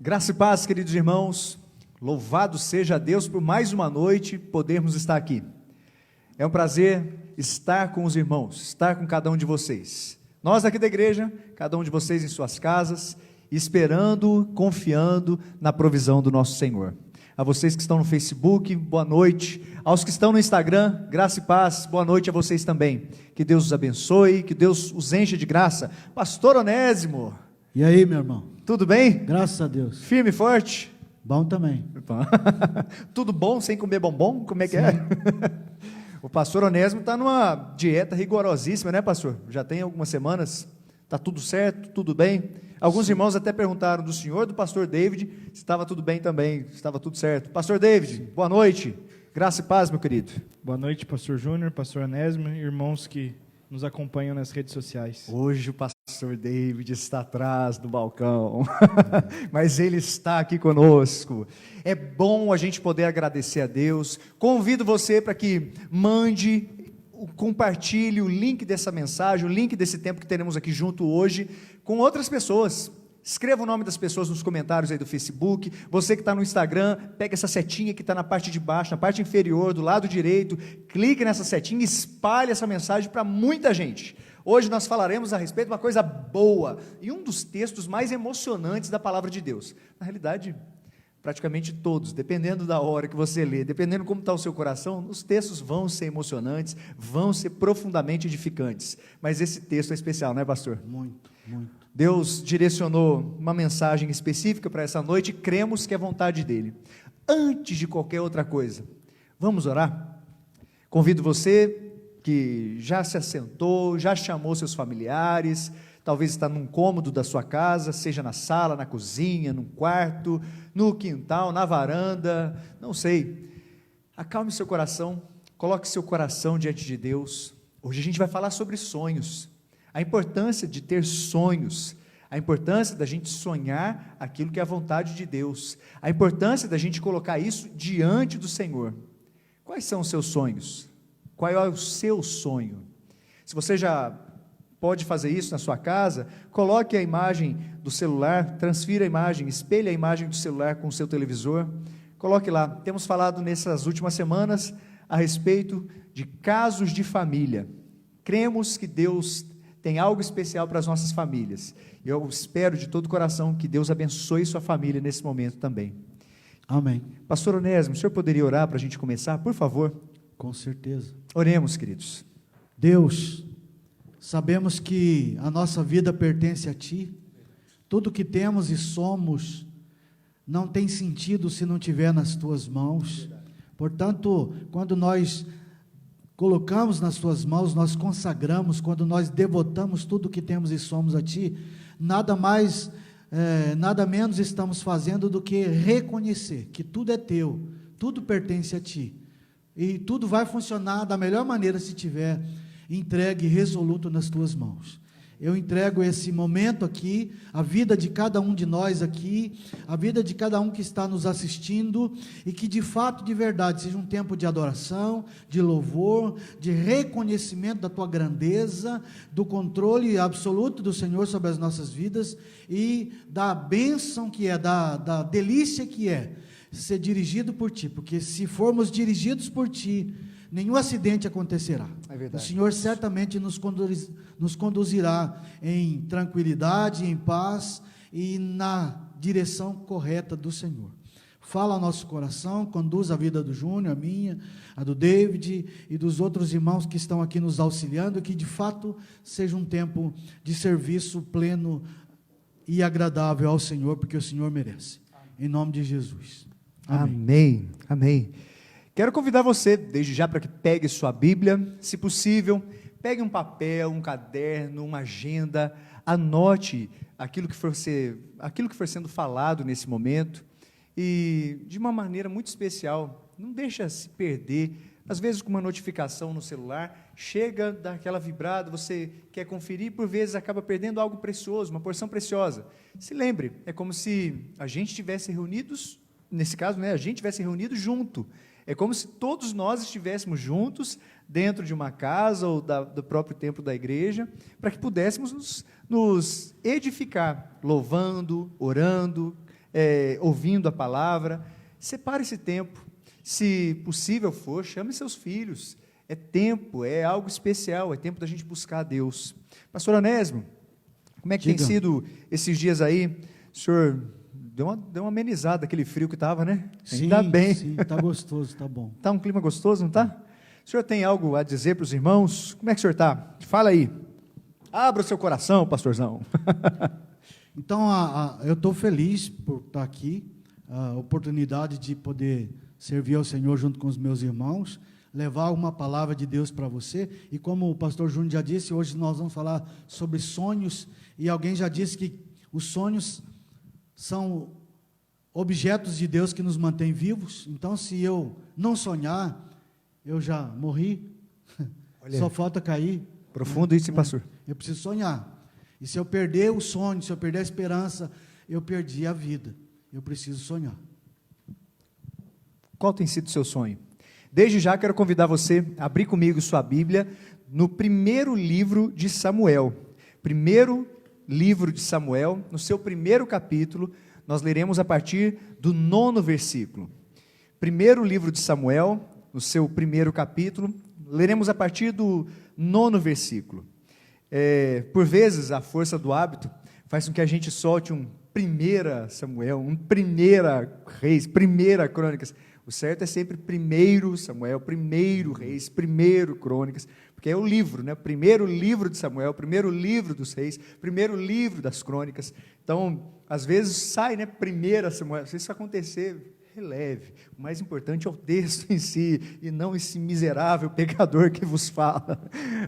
Graça e paz, queridos irmãos, louvado seja Deus por mais uma noite podermos estar aqui. É um prazer estar com os irmãos, estar com cada um de vocês. Nós aqui da igreja, cada um de vocês em suas casas, esperando, confiando na provisão do nosso Senhor. A vocês que estão no Facebook, boa noite. Aos que estão no Instagram, graça e paz, boa noite a vocês também. Que Deus os abençoe, que Deus os encha de graça. Pastor Onésimo. E aí, meu irmão? Tudo bem? Graças a Deus. Firme e forte? Bom também. Tudo bom, sem comer bombom? Como é que é? O pastor Onésimo está numa dieta rigorosíssima, né, pastor? Já tem algumas semanas. Está tudo certo, tudo bem? Alguns irmãos até perguntaram do senhor, do pastor David, se estava tudo bem também, se estava tudo certo. Pastor David, boa noite. Graça e paz, meu querido. Boa noite, pastor Júnior, pastor Onésimo, irmãos que nos acompanham nas redes sociais. Hoje o pastor David está atrás do balcão, mas ele está aqui conosco. É bom a gente poder agradecer a Deus. Convido você para que mande, compartilhe o link dessa mensagem, o link desse tempo que teremos aqui junto hoje, com outras pessoas. Escreva o nome das pessoas nos comentários aí do Facebook. Você que está no Instagram, pega essa setinha que está na parte de baixo, na parte inferior, do lado direito, clique nessa setinha e espalhe essa mensagem para muita gente. Hoje nós falaremos a respeito de uma coisa boa e um dos textos mais emocionantes da palavra de Deus. Na realidade, praticamente todos, dependendo da hora que você lê, dependendo como está o seu coração, os textos vão ser emocionantes, vão ser profundamente edificantes. Mas esse texto é especial, não é, pastor? Muito, muito. Deus direcionou uma mensagem específica para essa noite e cremos que é vontade dEle. Antes de qualquer outra coisa, vamos orar? Convido você que já se assentou, já chamou seus familiares, talvez está num cômodo da sua casa, seja na sala, na cozinha, num quarto, no quintal, na varanda, não sei. Acalme seu coração, coloque seu coração diante de Deus. Hoje a gente vai falar sobre sonhos. A importância de ter sonhos, a importância da gente sonhar aquilo que é a vontade de Deus, a importância da gente colocar isso diante do Senhor. Quais são os seus sonhos? Qual é o seu sonho? Se você já pode fazer isso na sua casa, coloque a imagem do celular, transfira a imagem, espelhe a imagem do celular com o seu televisor, coloque lá. Temos falado nessas últimas semanas a respeito de casos de família. Cremos que Deus tem algo especial para as nossas famílias. Eu espero de todo o coração que Deus abençoe sua família nesse momento também. Amém. Pastor Onésimo, o senhor poderia orar para a gente começar, por favor? Com certeza. Oremos, queridos. Deus, sabemos que a nossa vida pertence a Ti. Tudo que temos e somos não tem sentido se não tiver nas Tuas mãos. Portanto, quando nós colocamos nas Tuas mãos, nós consagramos, quando nós devotamos tudo que temos e somos a Ti, nada mais, nada menos estamos fazendo do que reconhecer que tudo é Teu, tudo pertence a Ti, e tudo vai funcionar da melhor maneira se tiver entregue e resoluto nas Tuas mãos. Eu entrego esse momento aqui, a vida de cada um de nós aqui, a vida de cada um que está nos assistindo, e que de fato, de verdade, seja um tempo de adoração, de louvor, de reconhecimento da Tua grandeza, do controle absoluto do Senhor sobre as nossas vidas, e da bênção que é, da delícia que é, ser dirigido por Ti, porque se formos dirigidos por Ti, nenhum acidente acontecerá. É verdade. O Senhor certamente nos conduzirá em tranquilidade, em paz e na direção correta do Senhor. Fala ao nosso coração, conduz a vida do Júnior, a minha, a do David e dos outros irmãos que estão aqui nos auxiliando, que de fato seja um tempo de serviço pleno e agradável ao Senhor, porque o Senhor merece. Em nome de Jesus. Amém. Amém. Quero convidar você, desde já, para que pegue sua Bíblia, se possível, pegue um papel, um caderno, uma agenda, anote aquilo que for sendo falado nesse momento, e de uma maneira muito especial, não deixa se perder. Às vezes com uma notificação no celular, chega, dá aquela vibrada, você quer conferir, por vezes acaba perdendo algo precioso, uma porção preciosa. Se lembre, é como se a gente estivesse reunidos, nesse caso, a gente estivesse reunido junto. É como se todos nós estivéssemos juntos, dentro de uma casa ou do próprio templo da igreja, para que pudéssemos nos edificar, louvando, orando, ouvindo a palavra. Separe esse tempo. Se possível for, chame seus filhos. É tempo, é algo especial, é tempo da gente buscar a Deus. Pastor Onésimo, como é que tem sido esses dias aí? O senhor deu uma amenizada aquele frio que estava, né? Ainda bem. Sim, está gostoso, está bom. Está um clima gostoso, não está? O senhor tem algo a dizer para os irmãos? Como é que o senhor está? Fala aí. Abra o seu coração, pastorzão. Então, eu estou feliz por estar aqui, a oportunidade de poder servir ao Senhor junto com os meus irmãos, levar uma palavra de Deus para você, e como o pastor Júnior já disse, hoje nós vamos falar sobre sonhos, e alguém já disse que os sonhos são objetos de Deus que nos mantêm vivos. Então, se eu não sonhar, eu já morri. Olha, só falta cair. Profundo isso, pastor. Eu preciso sonhar. E se eu perder o sonho, se eu perder a esperança, eu perdi a vida. Eu preciso sonhar. Qual tem sido o seu sonho? Desde já quero convidar você a abrir comigo sua Bíblia no primeiro livro de Samuel. Primeiro livro de Samuel, no seu primeiro capítulo, nós leremos a partir do 9º versículo. Primeiro livro de Samuel, no seu primeiro capítulo, leremos a partir do 9º versículo. Por vezes, a força do hábito faz com que a gente solte um 1 Samuel, um 1 Reis, 1 Crônicas. O certo é sempre 1 Samuel, 1 Reis, 1 Crônicas, porque é o livro, né? Primeiro livro de Samuel, primeiro livro dos Reis, primeiro livro das Crônicas. Então, às vezes sai, né? 1 Samuel. Se isso acontecer, releve. O mais importante é o texto em si, e não esse miserável pecador que vos fala.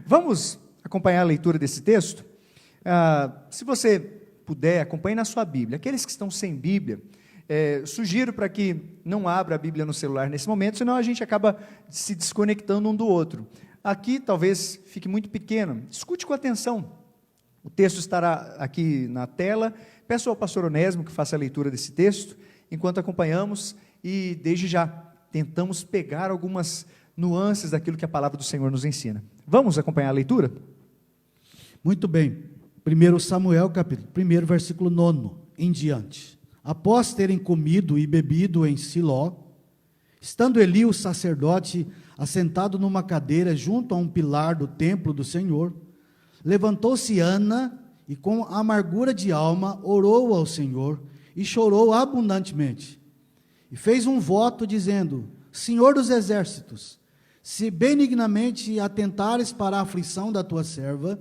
Vamos acompanhar a leitura desse texto? Se você puder, acompanhe na sua Bíblia. Aqueles que estão sem Bíblia, sugiro para que não abra a Bíblia no celular nesse momento, senão a gente acaba se desconectando um do outro. Aqui talvez fique muito pequeno, escute com atenção. O texto estará aqui na tela. Peço ao pastor Onésimo que faça a leitura desse texto, enquanto acompanhamos, e desde já tentamos pegar algumas nuances daquilo que a palavra do Senhor nos ensina. Vamos acompanhar a leitura? Muito bem. 1 Samuel, capítulo 1, versículo 9 em diante. Após terem comido e bebido em Siló, estando Eli, o sacerdote, assentado numa cadeira junto a um pilar do templo do Senhor, levantou-se Ana e com amargura de alma orou ao Senhor e chorou abundantemente. E fez um voto dizendo: Senhor dos exércitos, se benignamente atentares para a aflição da tua serva,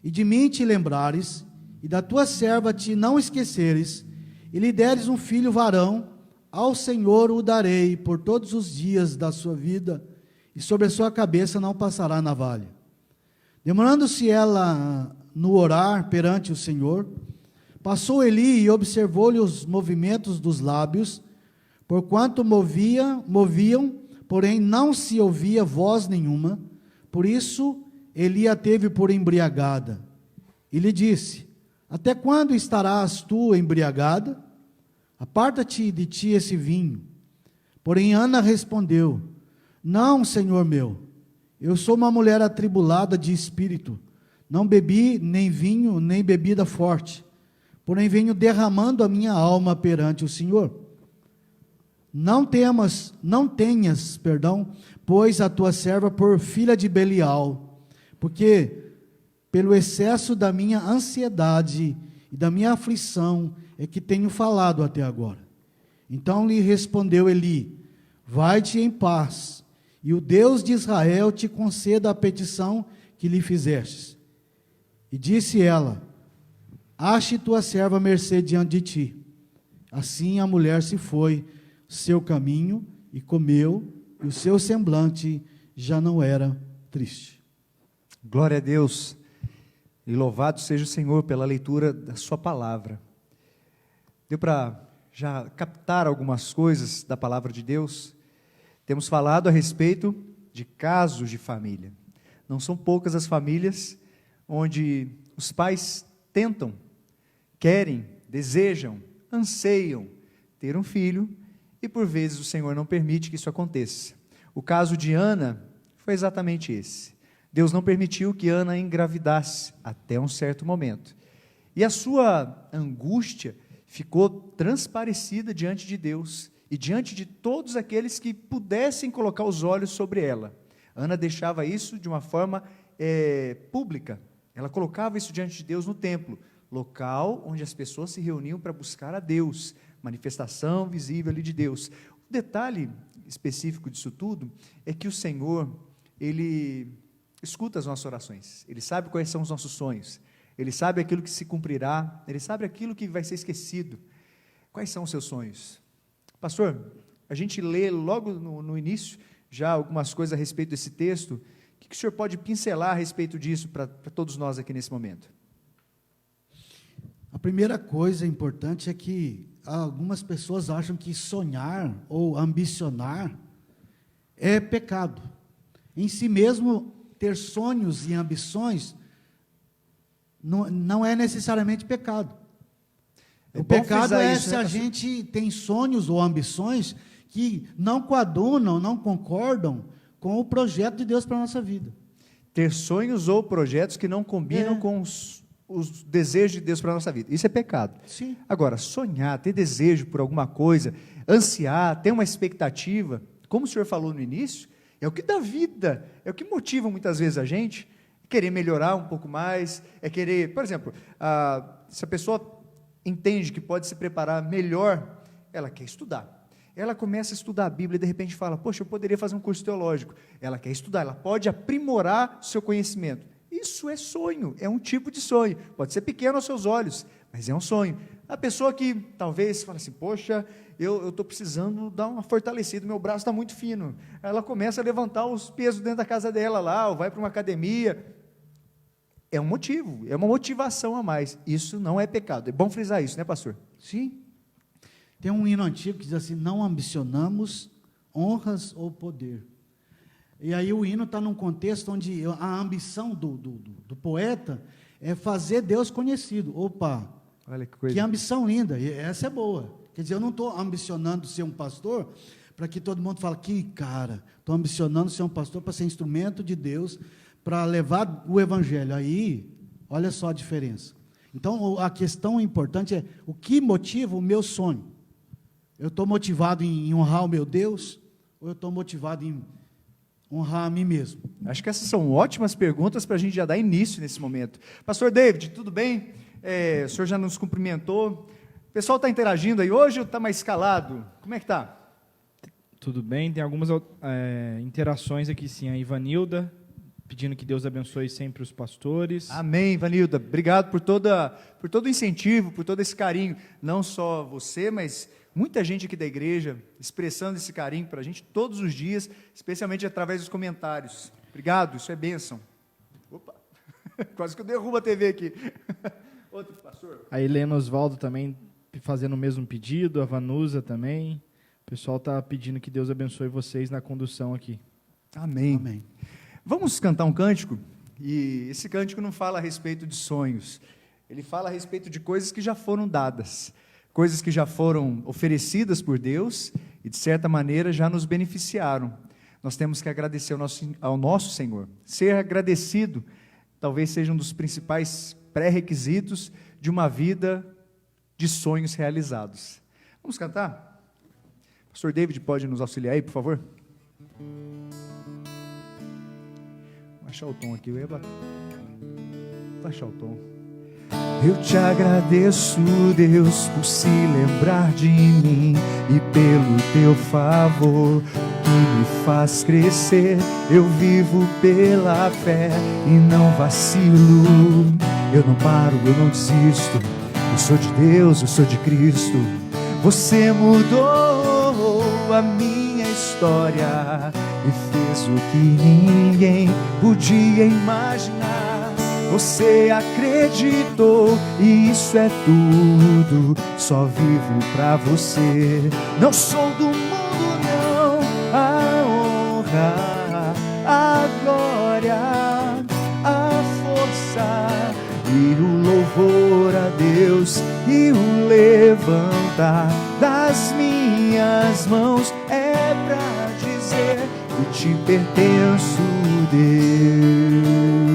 e de mim te lembrares, e da tua serva te não esqueceres, e lhe deres um filho varão, ao Senhor o darei por todos os dias da sua vida, e sobre a sua cabeça não passará navalha. Demorando-se ela no orar perante o Senhor, passou Eli e observou-lhe os movimentos dos lábios, porquanto moviam, porém não se ouvia voz nenhuma. Por isso Eli a teve por embriagada, e lhe disse: até quando estarás tu embriagada? Aparta-te de ti esse vinho. Porém Ana respondeu: não, Senhor meu, eu sou uma mulher atribulada de espírito, não bebi nem vinho, nem bebida forte, porém venho derramando a minha alma perante o Senhor. Não tenhas, pois a tua serva por filha de Belial, porque pelo excesso da minha ansiedade e da minha aflição é que tenho falado até agora. Então lhe respondeu Eli: vai-te em paz, e o Deus de Israel te conceda a petição que lhe fizestes. E disse ela: ache tua serva mercê diante de ti. Assim a mulher se foi seu caminho e comeu, e o seu semblante já não era triste. Glória a Deus, e louvado seja o Senhor pela leitura da sua palavra. Deu para já captar algumas coisas da palavra de Deus? Temos falado a respeito de casos de família. Não são poucas as famílias onde os pais tentam, querem, desejam, anseiam ter um filho, e por vezes o Senhor não permite que isso aconteça. O caso de Ana foi exatamente esse. Deus não permitiu que Ana engravidasse até um certo momento. E a sua angústia ficou transparecida diante de Deus e diante de todos aqueles que pudessem colocar os olhos sobre ela. Ana deixava isso de uma forma pública. Ela colocava isso diante de Deus no templo, local onde as pessoas se reuniam para buscar a Deus, manifestação visível ali de Deus. O detalhe específico disso tudo é que o Senhor, Ele escuta as nossas orações, Ele sabe quais são os nossos sonhos, Ele sabe aquilo que se cumprirá, Ele sabe aquilo que vai ser esquecido. Quais são os seus sonhos? Pastor, a gente lê logo no início já algumas coisas a respeito desse texto. O que o senhor pode pincelar a respeito disso para todos nós aqui nesse momento? A primeira coisa importante é que algumas pessoas acham que sonhar ou ambicionar é pecado. Em si mesmo, ter sonhos e ambições não é necessariamente pecado. O pecado é isso, se a gente tem sonhos ou ambições que não coadunam, não concordam com o projeto de Deus para a nossa vida. Ter sonhos ou projetos que não combinam com os desejos de Deus para a nossa vida. Isso é pecado. Sim. Agora, sonhar, ter desejo por alguma coisa, ansiar, ter uma expectativa, como o senhor falou no início, é o que dá vida, é o que motiva muitas vezes a gente, querer melhorar um pouco mais, é querer, por exemplo, se a pessoa entende que pode se preparar melhor, ela quer estudar. Ela começa a estudar a Bíblia e de repente fala, poxa, eu poderia fazer um curso teológico. Ela quer estudar, ela pode aprimorar seu conhecimento. Isso é sonho, é um tipo de sonho. Pode ser pequeno aos seus olhos, mas é um sonho. A pessoa que talvez fala assim, poxa, eu estou precisando dar uma fortalecida, meu braço está muito fino. Ela começa a levantar os pesos dentro da casa dela lá, ou vai para uma academia. É um motivo, é uma motivação a mais. Isso não é pecado. É bom frisar isso, né, pastor? Sim. Tem um hino antigo que diz assim, não ambicionamos honras ou poder. E aí o hino está num contexto onde a ambição do poeta é fazer Deus conhecido. Opa, olha que coisa. Que ambição linda, e essa é boa. Quer dizer, eu não estou ambicionando ser um pastor para que todo mundo fale, que cara, estou ambicionando ser um pastor para ser instrumento de Deus, para levar o evangelho. Aí, olha só a diferença. Então, a questão importante é, o que motiva o meu sonho? Eu estou motivado em honrar o meu Deus, ou eu estou motivado em honrar a mim mesmo? Acho que essas são ótimas perguntas para a gente já dar início nesse momento. Pastor David, tudo bem? O senhor já nos cumprimentou. O pessoal está interagindo aí hoje ou está mais calado? Como é que está? Tudo bem, tem algumas interações aqui sim. A Ivanilda, pedindo que Deus abençoe sempre os pastores. Amém, Ivanilda. Obrigado por todo o incentivo, por todo esse carinho. Não só você, mas muita gente aqui da igreja expressando esse carinho para a gente todos os dias, especialmente através dos comentários. Obrigado, isso é bênção. Opa, quase que eu derrubo a TV aqui. Outro pastor. A Helena Osvaldo também fazendo o mesmo pedido, a Vanusa também. O pessoal está pedindo que Deus abençoe vocês na condução aqui. Amém. Amém. Vamos cantar um cântico? E esse cântico não fala a respeito de sonhos. Ele fala a respeito de coisas que já foram dadas. Coisas que já foram oferecidas por Deus e, de certa maneira, já nos beneficiaram. Nós temos que agradecer ao nosso Senhor. Ser agradecido talvez seja um dos principais pré-requisitos de uma vida de sonhos realizados. Vamos cantar? Pastor David pode nos auxiliar aí, por favor? Vou baixar o tom aqui. Eu ia baixar o tom. Eu te agradeço, Deus, por se lembrar de mim e pelo teu favor que me faz crescer. Eu vivo pela fé e não vacilo. Eu não paro, eu não desisto. Eu sou de Deus, eu sou de Cristo. Você mudou a minha história e fez o que ninguém podia imaginar. Você acreditou e isso é tudo. Só vivo pra você. Não sou do mundo, não. A honra, a glória, a força e o louvor a Deus e o levantar das minhas mãos é pra dizer que te pertenço, Deus.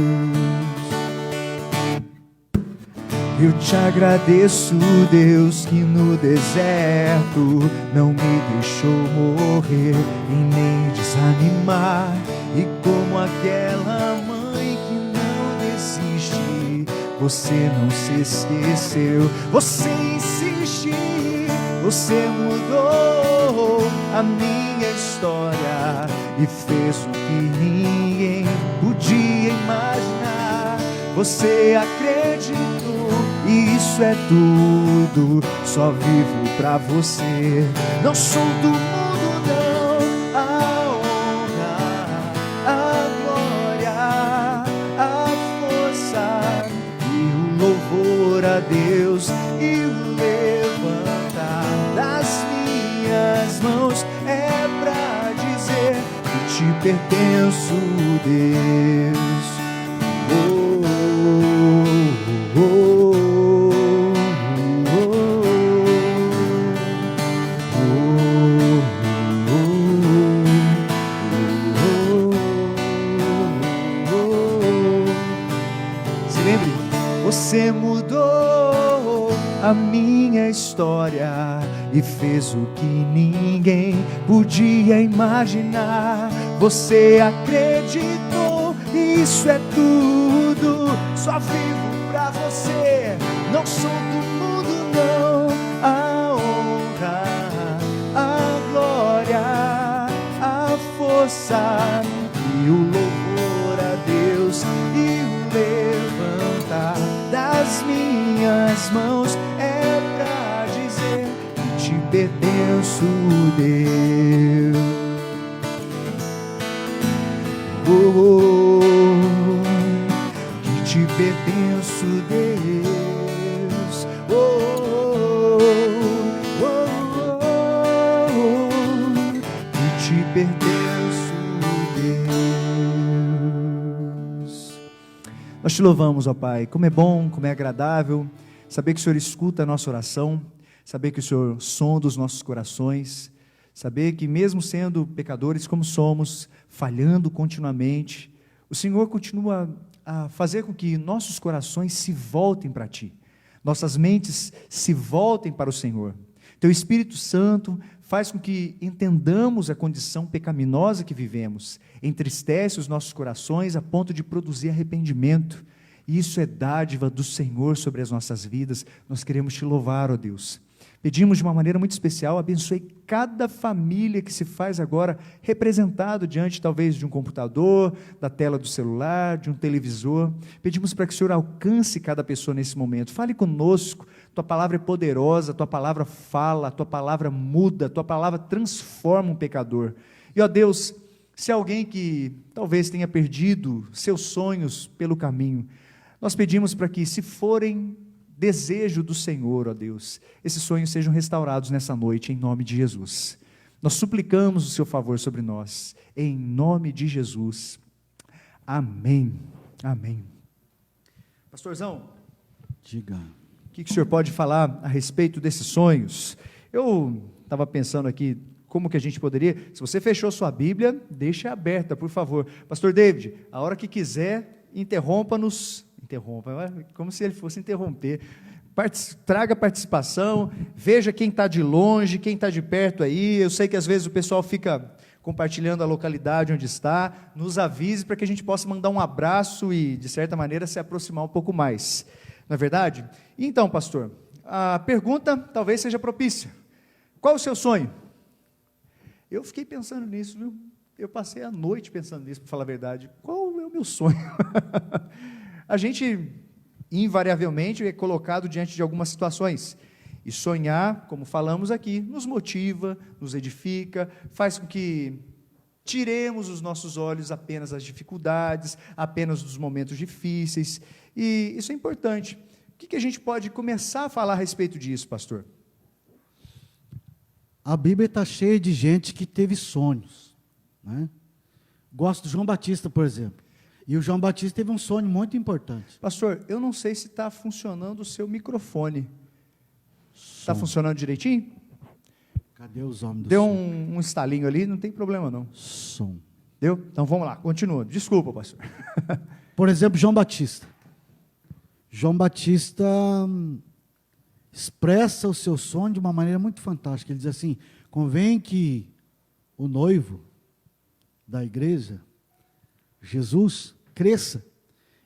Eu Eu te agradeço, Deus, que no deserto não me deixou morrer e nem desanimar. E como aquela mãe que não desiste, você não se esqueceu, você insiste, você mudou a minha história e fez o que ninguém podia imaginar. Você acreditou, e isso é tudo, só vivo pra você. Não sou do mundo não, a honra, a glória, a força e o louvor a Deus e o levantar das minhas mãos é pra dizer que te pertenço, Deus. Oh, oh, oh, se lembre, você mudou a minha história e fez o que ninguém podia imaginar. Você acreditou, isso é tudo, só vivo pra você. Não sou do mundo não, a honra, a glória, a força e o louvor a Deus e o levantar das minhas mãos é pra dizer que te pertenço, Deus. Oh, oh, que te pertenço, Deus. Oh, oh, oh, oh, que te pertenço, Deus. Nós te louvamos, ó Pai. Como é bom, como é agradável saber que o Senhor escuta a nossa oração, saber que o Senhor sonda os nossos corações, saber que mesmo sendo pecadores como somos, falhando continuamente, o Senhor continua a fazer com que nossos corações se voltem para Ti, nossas mentes se voltem para o Senhor. Teu Espírito Santo faz com que entendamos a condição pecaminosa que vivemos, entristece os nossos corações a ponto de produzir arrependimento. Isso é dádiva do Senhor sobre as nossas vidas. Nós queremos Te louvar, ó Deus. Pedimos de uma maneira muito especial, abençoe cada família que se faz agora representado diante talvez de um computador, da tela do celular, de um televisor. Pedimos para que o Senhor alcance cada pessoa nesse momento. Fale conosco, Tua palavra é poderosa, Tua palavra fala, Tua palavra muda, Tua palavra transforma um pecador. E ó Deus, se alguém que talvez tenha perdido seus sonhos pelo caminho, nós pedimos para que, se forem desejo do Senhor, ó Deus, esses sonhos sejam restaurados nessa noite, em nome de Jesus. Nós suplicamos o Seu favor sobre nós, em nome de Jesus. Amém. Amém. Pastorzão, Diga. o que o senhor pode falar a respeito desses sonhos? Eu estava pensando aqui, como que a gente poderia, se você fechou sua Bíblia, deixa aberta, por favor. Pastor David, a hora que quiser, interrompa, como se ele fosse interromper, traga participação, veja quem está de longe, quem está de perto aí. Eu sei que às vezes o pessoal fica compartilhando a localidade onde está, nos avise para que a gente possa mandar um abraço e, de certa maneira, se aproximar um pouco mais, não é verdade? Então, pastor, a pergunta talvez seja propícia: qual o seu sonho? Eu fiquei pensando nisso, viu? Eu passei a noite pensando nisso, para falar a verdade. Qual é o meu sonho? A gente, invariavelmente, é colocado diante de algumas situações. E sonhar, como falamos aqui, nos motiva, nos edifica, faz com que tiremos os nossos olhos apenas das dificuldades, apenas dos momentos difíceis. E isso é importante. O que a gente pode começar a falar a respeito disso, pastor? A Bíblia está cheia de gente que teve sonhos, né? Gosto do João Batista, por exemplo. E o João Batista teve um sonho muito importante. Pastor, eu não sei se está funcionando o seu microfone. Está funcionando direitinho? Cadê os homens do Deu som? um estalinho ali, não tem problema não. Som. Deu? Então vamos lá, continua. Desculpa, pastor. Por exemplo, João Batista. João Batista expressa o seu sonho de uma maneira muito fantástica. Ele diz assim: convém que o noivo da igreja, Jesus, cresça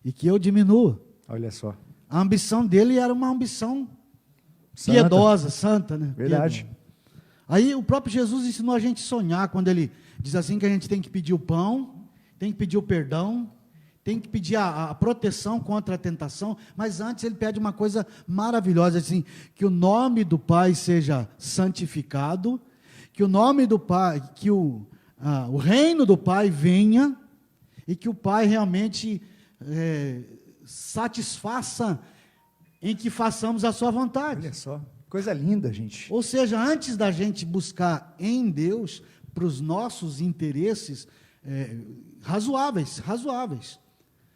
e que eu diminua. Olha só. A ambição dele era uma ambição Santa. piedosa, santa, né? Verdade. Piedosa. Aí o próprio Jesus ensinou a gente a sonhar, quando ele diz assim que a gente tem que pedir o pão, tem que pedir o perdão, tem que pedir a proteção contra a tentação, mas antes ele pede uma coisa maravilhosa, assim, que o nome do Pai seja santificado, que o nome do Pai, que o reino do Pai venha, e que o Pai realmente satisfaça em que façamos a sua vontade. Olha só. Coisa linda, gente. Ou seja, antes da gente buscar em Deus, para os nossos interesses razoáveis,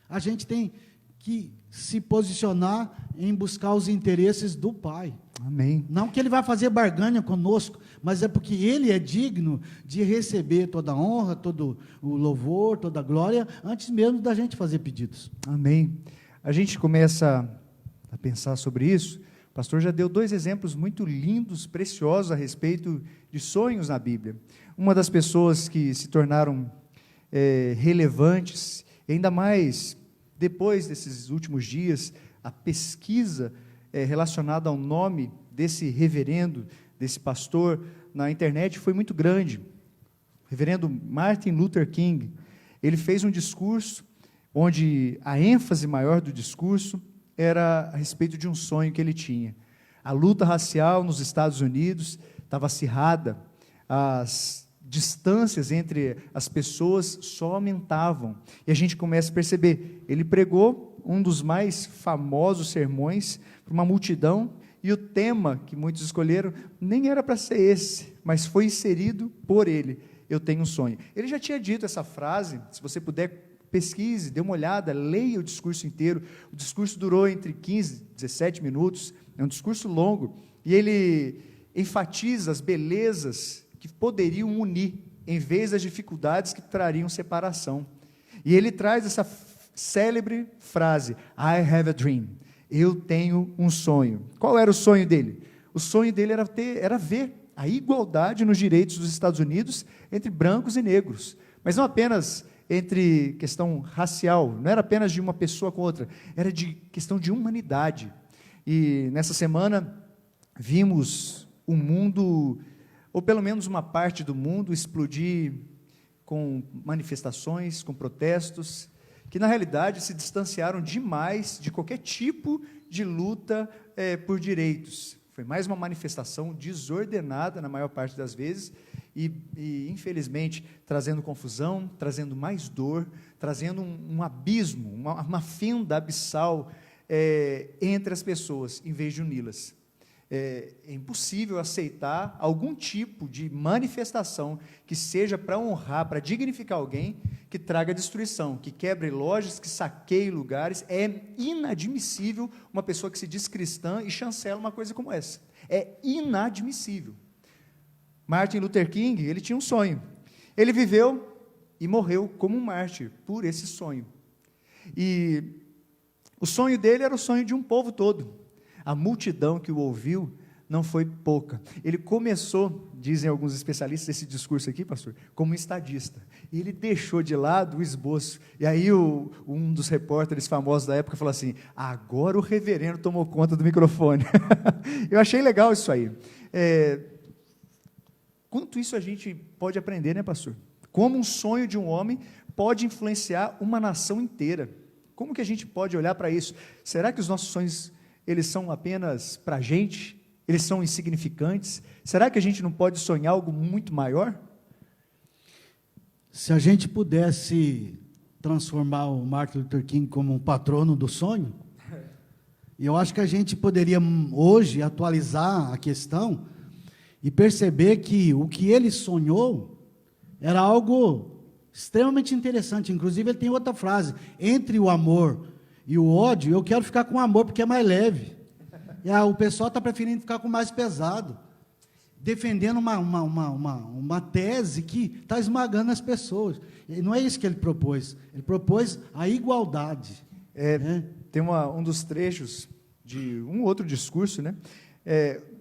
a gente tem que se posicionar em buscar os interesses do Pai. Amém. Não que Ele vai fazer barganha conosco, mas é porque Ele é digno de receber toda a honra, todo o louvor, toda a glória, antes mesmo da gente fazer pedidos. Amém. A gente começa a pensar sobre isso. O pastor já deu 2 exemplos muito lindos, preciosos a respeito de sonhos na Bíblia. Uma das pessoas que se tornaram relevantes, ainda mais depois desses últimos dias, a pesquisa relacionada ao nome desse reverendo, desse pastor, na internet foi muito grande. O reverendo Martin Luther King, ele fez um discurso onde a ênfase maior do discurso era a respeito de um sonho que ele tinha. A luta racial nos Estados Unidos estava acirrada, as distâncias entre as pessoas só aumentavam. E a gente começa a perceber, ele pregou um dos mais famosos sermões para uma multidão, e o tema que muitos escolheram nem era para ser esse, mas foi inserido por ele: eu tenho um sonho. Ele já tinha dito essa frase, se você puder, pesquise, dê uma olhada, leia o discurso inteiro. O discurso durou entre 15 e 17 minutos, é um discurso longo, e ele enfatiza as belezas que poderiam unir, em vez das dificuldades que trariam separação. E ele traz essa célebre frase: I have a dream. Eu tenho um sonho. Qual era o sonho dele? O sonho dele era ver a igualdade nos direitos dos Estados Unidos entre brancos e negros, mas não apenas entre questão racial, não era apenas de uma pessoa com outra, era de questão de humanidade. E nessa semana vimos o mundo, ou pelo menos uma parte do mundo, explodir com manifestações, com protestos, que na realidade se distanciaram demais de qualquer tipo de luta por direitos. Foi mais uma manifestação desordenada na maior parte das vezes, e infelizmente trazendo confusão, trazendo mais dor, trazendo um abismo, uma fenda abissal entre as pessoas, em vez de uni-las. É impossível aceitar algum tipo de manifestação que seja para honrar, para dignificar alguém, que traga destruição, que quebre lojas, que saqueie lugares. É inadmissível uma pessoa que se diz cristã e chancela uma coisa como essa. É inadmissível. Martin Luther King, ele tinha um sonho. Ele viveu e morreu como um mártir por esse sonho. E o sonho dele era o sonho de um povo todo. A multidão que o ouviu não foi pouca. Ele começou, dizem alguns especialistas, esse discurso aqui, pastor, como um estadista. E ele deixou de lado o esboço. E aí um dos repórteres famosos da época falou assim: agora o reverendo tomou conta do microfone. Eu achei legal isso aí. Quanto isso a gente pode aprender, né, pastor? Como um sonho de um homem pode influenciar uma nação inteira. Como que a gente pode olhar para isso? Será que os nossos sonhos, eles são apenas para a gente? Eles são insignificantes? Será que a gente não pode sonhar algo muito maior? Se a gente pudesse transformar o Martin Luther King como um patrono do sonho, eu acho que a gente poderia hoje atualizar a questão e perceber que o que ele sonhou era algo extremamente interessante. Inclusive ele tem outra frase: entre o amor e o ódio, eu quero ficar com o amor porque é mais leve. E o pessoal está preferindo ficar com o mais pesado, defendendo uma tese que está esmagando as pessoas. E não é isso que ele propôs. Ele propôs a igualdade. tem um dos trechos de um outro discurso, né?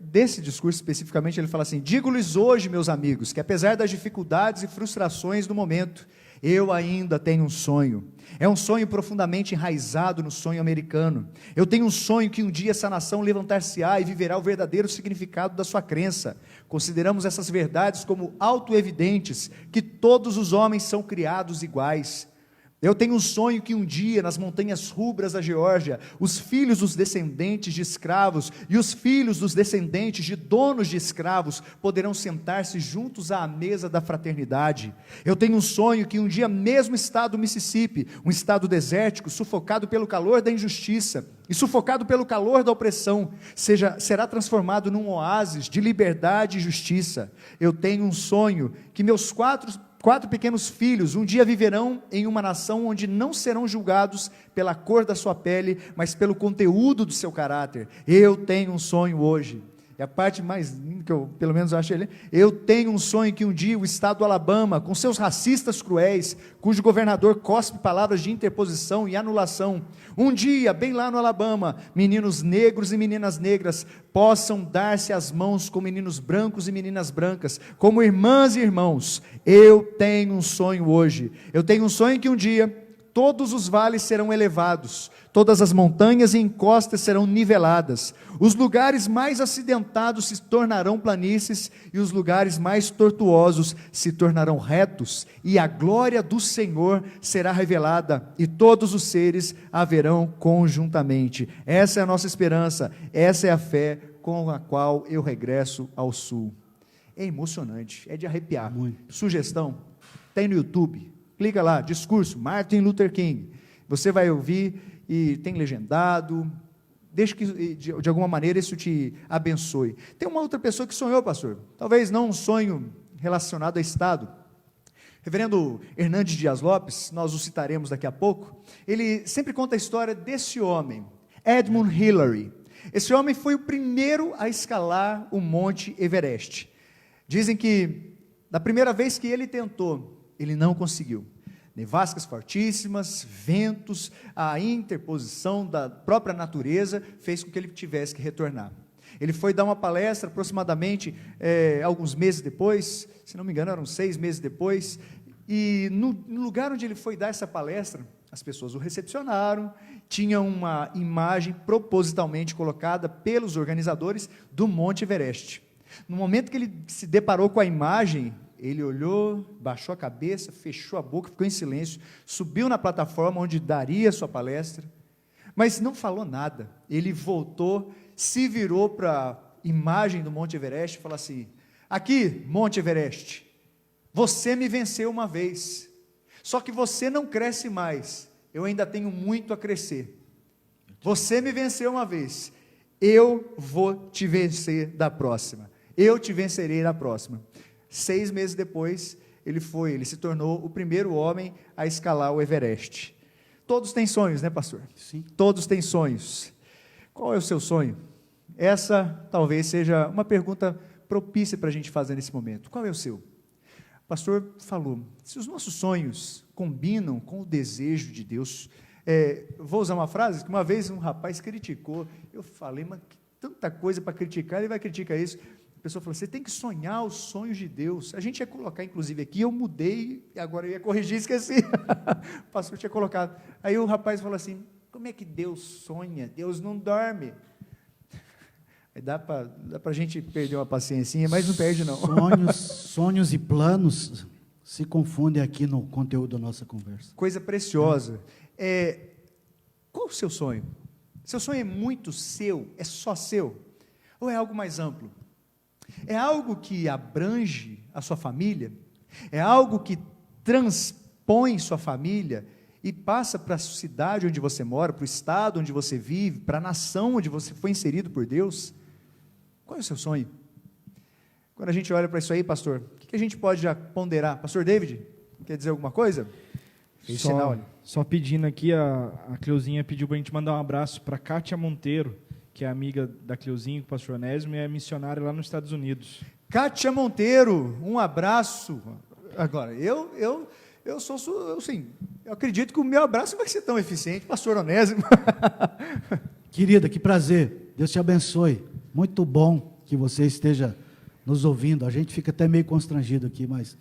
Desse discurso especificamente, ele fala assim: digo-lhes hoje, meus amigos, que apesar das dificuldades e frustrações do momento, eu ainda tenho um sonho. É um sonho profundamente enraizado no sonho americano. Eu tenho um sonho que um dia essa nação levantar-se-á e viverá o verdadeiro significado da sua crença. Consideramos essas verdades como autoevidentes, que todos os homens são criados iguais. Eu tenho um sonho que um dia, nas montanhas rubras da Geórgia, os filhos dos descendentes de escravos e os filhos dos descendentes de donos de escravos poderão sentar-se juntos à mesa da fraternidade. Eu tenho um sonho que um dia mesmo o estado do Mississippi, um estado desértico, sufocado pelo calor da injustiça e sufocado pelo calor da opressão, será transformado num oásis de liberdade e justiça. Eu tenho um sonho que meus quatro pequenos filhos um dia viverão em uma nação onde não serão julgados pela cor da sua pele, mas pelo conteúdo do seu caráter. Eu tenho um sonho hoje. É a parte mais linda que eu, pelo menos, acho ele. Eu tenho um sonho que um dia o estado do Alabama, com seus racistas cruéis, cujo governador cospe palavras de interposição e anulação, um dia, bem lá no Alabama, meninos negros e meninas negras possam dar-se as mãos com meninos brancos e meninas brancas, como irmãs e irmãos. Eu tenho um sonho hoje. Eu tenho um sonho que um dia todos os vales serão elevados, todas as montanhas e encostas serão niveladas, os lugares mais acidentados se tornarão planícies, e os lugares mais tortuosos se tornarão retos, e a glória do Senhor será revelada, e todos os seres a verão conjuntamente. Essa é a nossa esperança, essa é a fé com a qual eu regresso ao sul. É emocionante, é de arrepiar. Muito. Sugestão, tem no YouTube. Clica lá, discurso, Martin Luther King. Você vai ouvir e tem legendado. Deixa que, de alguma maneira, isso te abençoe. Tem uma outra pessoa que sonhou, pastor. Talvez não um sonho relacionado a Estado. Reverendo Hernandes Dias Lopes, nós o citaremos daqui a pouco. Ele sempre conta a história desse homem, Edmund Hillary. Esse homem foi o primeiro a escalar o Monte Everest. Dizem que, da primeira vez que ele tentou, ele não conseguiu. Nevascas fortíssimas, ventos, a interposição da própria natureza fez com que ele tivesse que retornar. Ele foi dar uma palestra aproximadamente alguns meses depois, se não me engano eram 6 meses depois, e no lugar onde ele foi dar essa palestra, as pessoas o recepcionaram, tinha uma imagem propositalmente colocada pelos organizadores do Monte Everest. No momento que ele se deparou com a imagem, ele olhou, baixou a cabeça, fechou a boca, ficou em silêncio, subiu na plataforma onde daria a sua palestra, mas não falou nada. Ele voltou, se virou para a imagem do Monte Everest e falou assim: aqui, Monte Everest, você me venceu uma vez, só que você não cresce mais, eu ainda tenho muito a crescer. Você me venceu uma vez, eu vou te vencer da próxima, eu te vencerei da próxima. 6 meses depois, ele se tornou o primeiro homem a escalar o Everest. Todos têm sonhos, né, pastor? Sim. Todos têm sonhos. Qual é o seu sonho? Essa talvez seja uma pergunta propícia para a gente fazer nesse momento. Qual é o seu? O pastor falou, se os nossos sonhos combinam com o desejo de Deus, vou usar uma frase que uma vez um rapaz criticou, eu falei, mas tanta coisa para criticar, ele vai criticar isso. A pessoa falou, você tem que sonhar os sonhos de Deus. A gente ia colocar, inclusive, aqui, eu mudei, agora eu ia corrigir, esqueci. O pastor tinha colocado. Aí o rapaz falou assim, como é que Deus sonha? Deus não dorme. Aí dá para a gente perder uma paciência, mas não perde não. Sonhos e planos se confundem aqui no conteúdo da nossa conversa. Coisa preciosa. Qual o seu sonho? Seu sonho é muito seu? É só seu? Ou é algo mais amplo? É algo que abrange a sua família? É algo que transpõe sua família e passa para a cidade onde você mora, para o estado onde você vive, para a nação onde você foi inserido por Deus? Qual é o seu sonho? Quando a gente olha para isso aí, pastor, o que a gente pode já ponderar? Pastor David, quer dizer alguma coisa? Só pedindo aqui, a Cleuzinha pediu para a gente mandar um abraço para Kátia Monteiro, que é amiga da Cleuzinha, com o pastor Onésimo, e é missionária lá nos Estados Unidos. Kátia Monteiro, um abraço. Agora, eu sou, sim, Eu acredito que o meu abraço não vai ser tão eficiente, pastor Onésimo. Querida, que prazer. Deus te abençoe. Muito bom que você esteja nos ouvindo. A gente fica até meio constrangido aqui, mas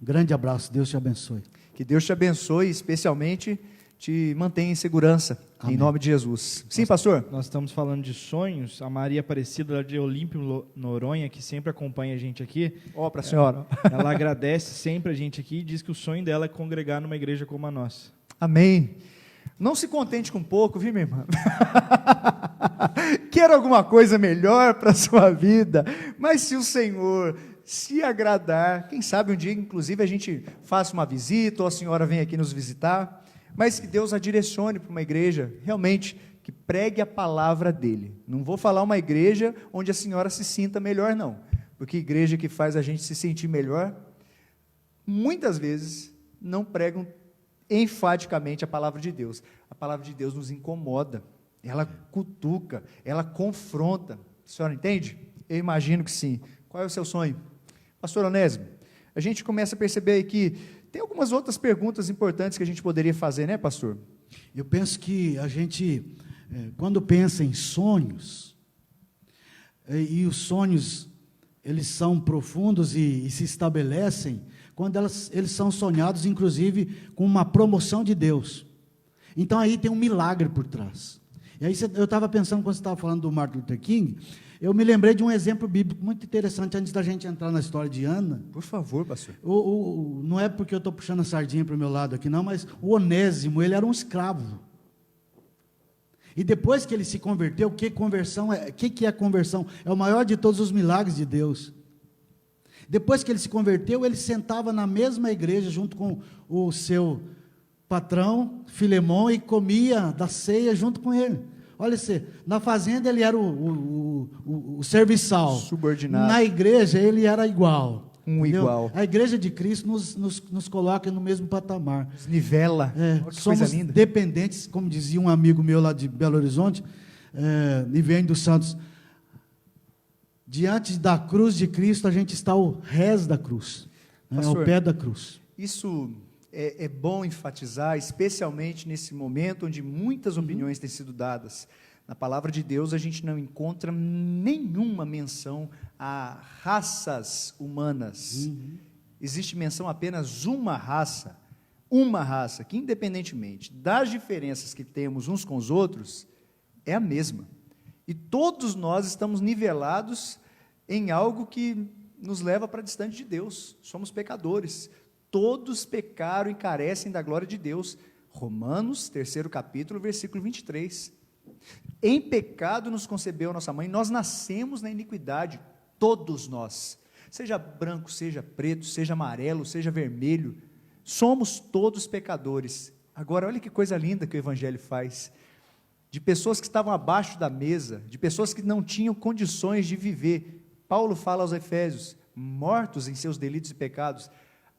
um grande abraço. Deus te abençoe. Que Deus te abençoe, especialmente te mantenha em segurança, Amém. em nome de Jesus. Sim, pastor? Nós estamos falando de sonhos. A Maria Aparecida, lá de Olímpio, Noronha, que sempre acompanha a gente aqui, Ó, para a senhora. ela agradece sempre a gente aqui e diz que o sonho dela é congregar numa igreja como a nossa. Amém. Não se contente com pouco, viu, minha irmã? Quer alguma coisa melhor para a sua vida, mas se o Senhor se agradar, quem sabe um dia, inclusive, a gente faça uma visita, ou a senhora vem aqui nos visitar, mas que Deus a direcione para uma igreja, realmente, que pregue a palavra dEle. Não vou falar uma igreja onde a senhora se sinta melhor, não, porque igreja que faz a gente se sentir melhor, muitas vezes, não pregam enfaticamente a palavra de Deus. A palavra de Deus nos incomoda, ela cutuca, ela confronta. A senhora entende? Eu imagino que sim. Qual é o seu sonho? Pastor Onésimo, a gente começa a perceber aí que tem algumas outras perguntas importantes que a gente poderia fazer, né, pastor? Eu penso que a gente, quando pensa em sonhos, e os sonhos, eles são profundos e se estabelecem quando eles são sonhados, inclusive, com uma promoção de Deus. Então, aí tem um milagre por trás. E aí, eu estava pensando, quando você estava falando do Martin Luther King, eu me lembrei de um exemplo bíblico muito interessante, antes da gente entrar na história de Ana. Por favor, pastor. Não é porque eu estou puxando a sardinha para o meu lado aqui, não, mas o Onésimo, ele era um escravo. E depois que ele se converteu, que conversão é? O que é conversão? É o maior de todos os milagres de Deus. Depois que ele se converteu, ele sentava na mesma igreja, junto com o seu patrão, Filemão, e comia da ceia junto com ele. Olha você, na fazenda ele era o serviçal. Subordinado. Na igreja ele era igual. Entendeu? Igual. A igreja de Cristo nos coloca no mesmo patamar. Nos nivela. Olha que Somos coisa linda. dependentes, como dizia um amigo meu lá de Belo Horizonte, e vem dos Santos. Diante da cruz de Cristo, a gente está ao rés da cruz, Pastor, ao pé da cruz. Isso é bom enfatizar, especialmente nesse momento onde muitas opiniões têm sido dadas. Na palavra de Deus, a gente não encontra nenhuma menção a raças humanas. Existe menção a apenas uma raça, que independentemente das diferenças que temos uns com os outros, é a mesma. E todos nós estamos nivelados em algo que nos leva para distante de Deus. Somos pecadores. Todos pecaram e carecem da glória de Deus. Romanos, 3º capítulo, versículo 23. Em pecado nos concebeu a nossa mãe, nós nascemos na iniquidade, todos nós. Seja branco, seja preto, seja amarelo, seja vermelho, somos todos pecadores. Agora, olha que coisa linda que o Evangelho faz. De pessoas que estavam abaixo da mesa, de pessoas que não tinham condições de viver. Paulo fala aos Efésios, mortos em seus delitos e pecados,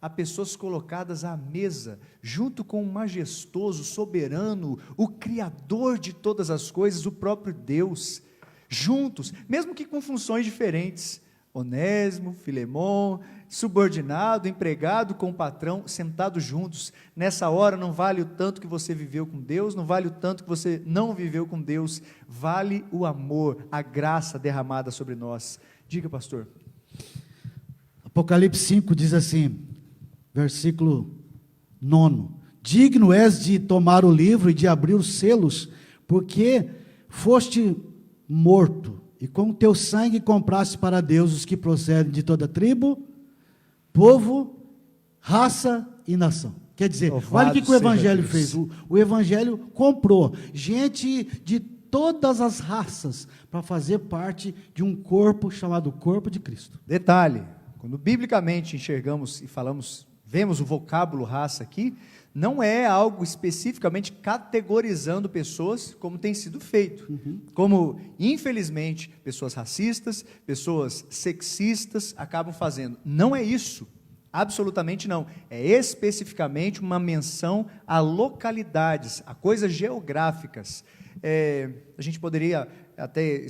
há pessoas colocadas à mesa, junto com o majestoso, soberano, o Criador de todas as coisas, o próprio Deus, juntos, mesmo que com funções diferentes. Onésimo, Filemão, subordinado, empregado com o patrão, sentados juntos. Nessa hora não vale o tanto que você viveu com Deus, não vale o tanto que você não viveu com Deus, vale o amor, a graça derramada sobre nós. Diga, pastor. Apocalipse 5 diz assim, versículo 9: digno és de tomar o livro e de abrir os selos, porque foste morto, e com o teu sangue compraste para Deus os que procedem de toda tribo, povo, raça e nação. Quer dizer, olha o que o Evangelho fez. O Evangelho comprou gente de todas as raças para fazer parte de um corpo chamado corpo de Cristo. Detalhe, quando biblicamente enxergamos e falamos, vemos o vocábulo raça aqui, não é algo especificamente categorizando pessoas, como tem sido feito, como infelizmente pessoas racistas, pessoas sexistas acabam fazendo. Não é isso, absolutamente não, é especificamente uma menção a localidades, a coisas geográficas. A gente poderia até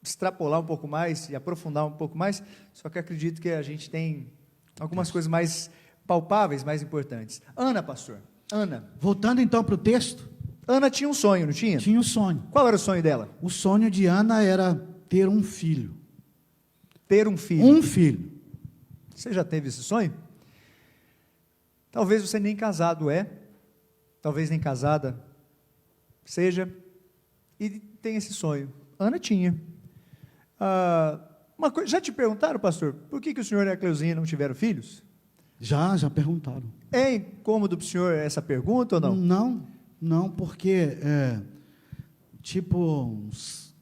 extrapolar um pouco mais e aprofundar um pouco mais, só que acredito que a gente tem algumas coisas mais palpáveis, mais importantes. Ana, pastor, Ana. Voltando então para o texto, Ana tinha um sonho, não tinha? tinha um sonho. Qual era o sonho dela? O sonho de Ana era ter um filho. Ter um filho. Um filho. Você já teve esse sonho? Talvez você nem casado talvez nem casada seja, e tem esse sonho. Ana tinha. Já te perguntaram, pastor, por que o senhor e a Cleuzinha não tiveram filhos? Já perguntaram. É incômodo para o senhor essa pergunta ou não? Não, porque, uns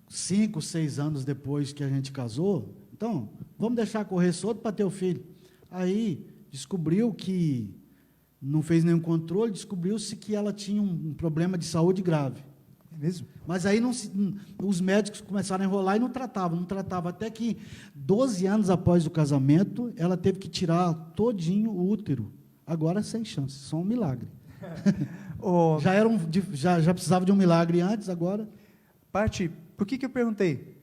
5, 6 anos depois que a gente casou, então, vamos deixar correr solto para ter o filho. Aí, descobriu que, não fez nenhum controle, descobriu-se que ela tinha um problema de saúde grave. É mesmo? Mas aí os médicos começaram a enrolar e não tratavam, até que 12 anos após o casamento, ela teve que tirar todinho o útero. Agora sem chance, só um milagre. Já precisava de um milagre antes, agora. Por que eu perguntei?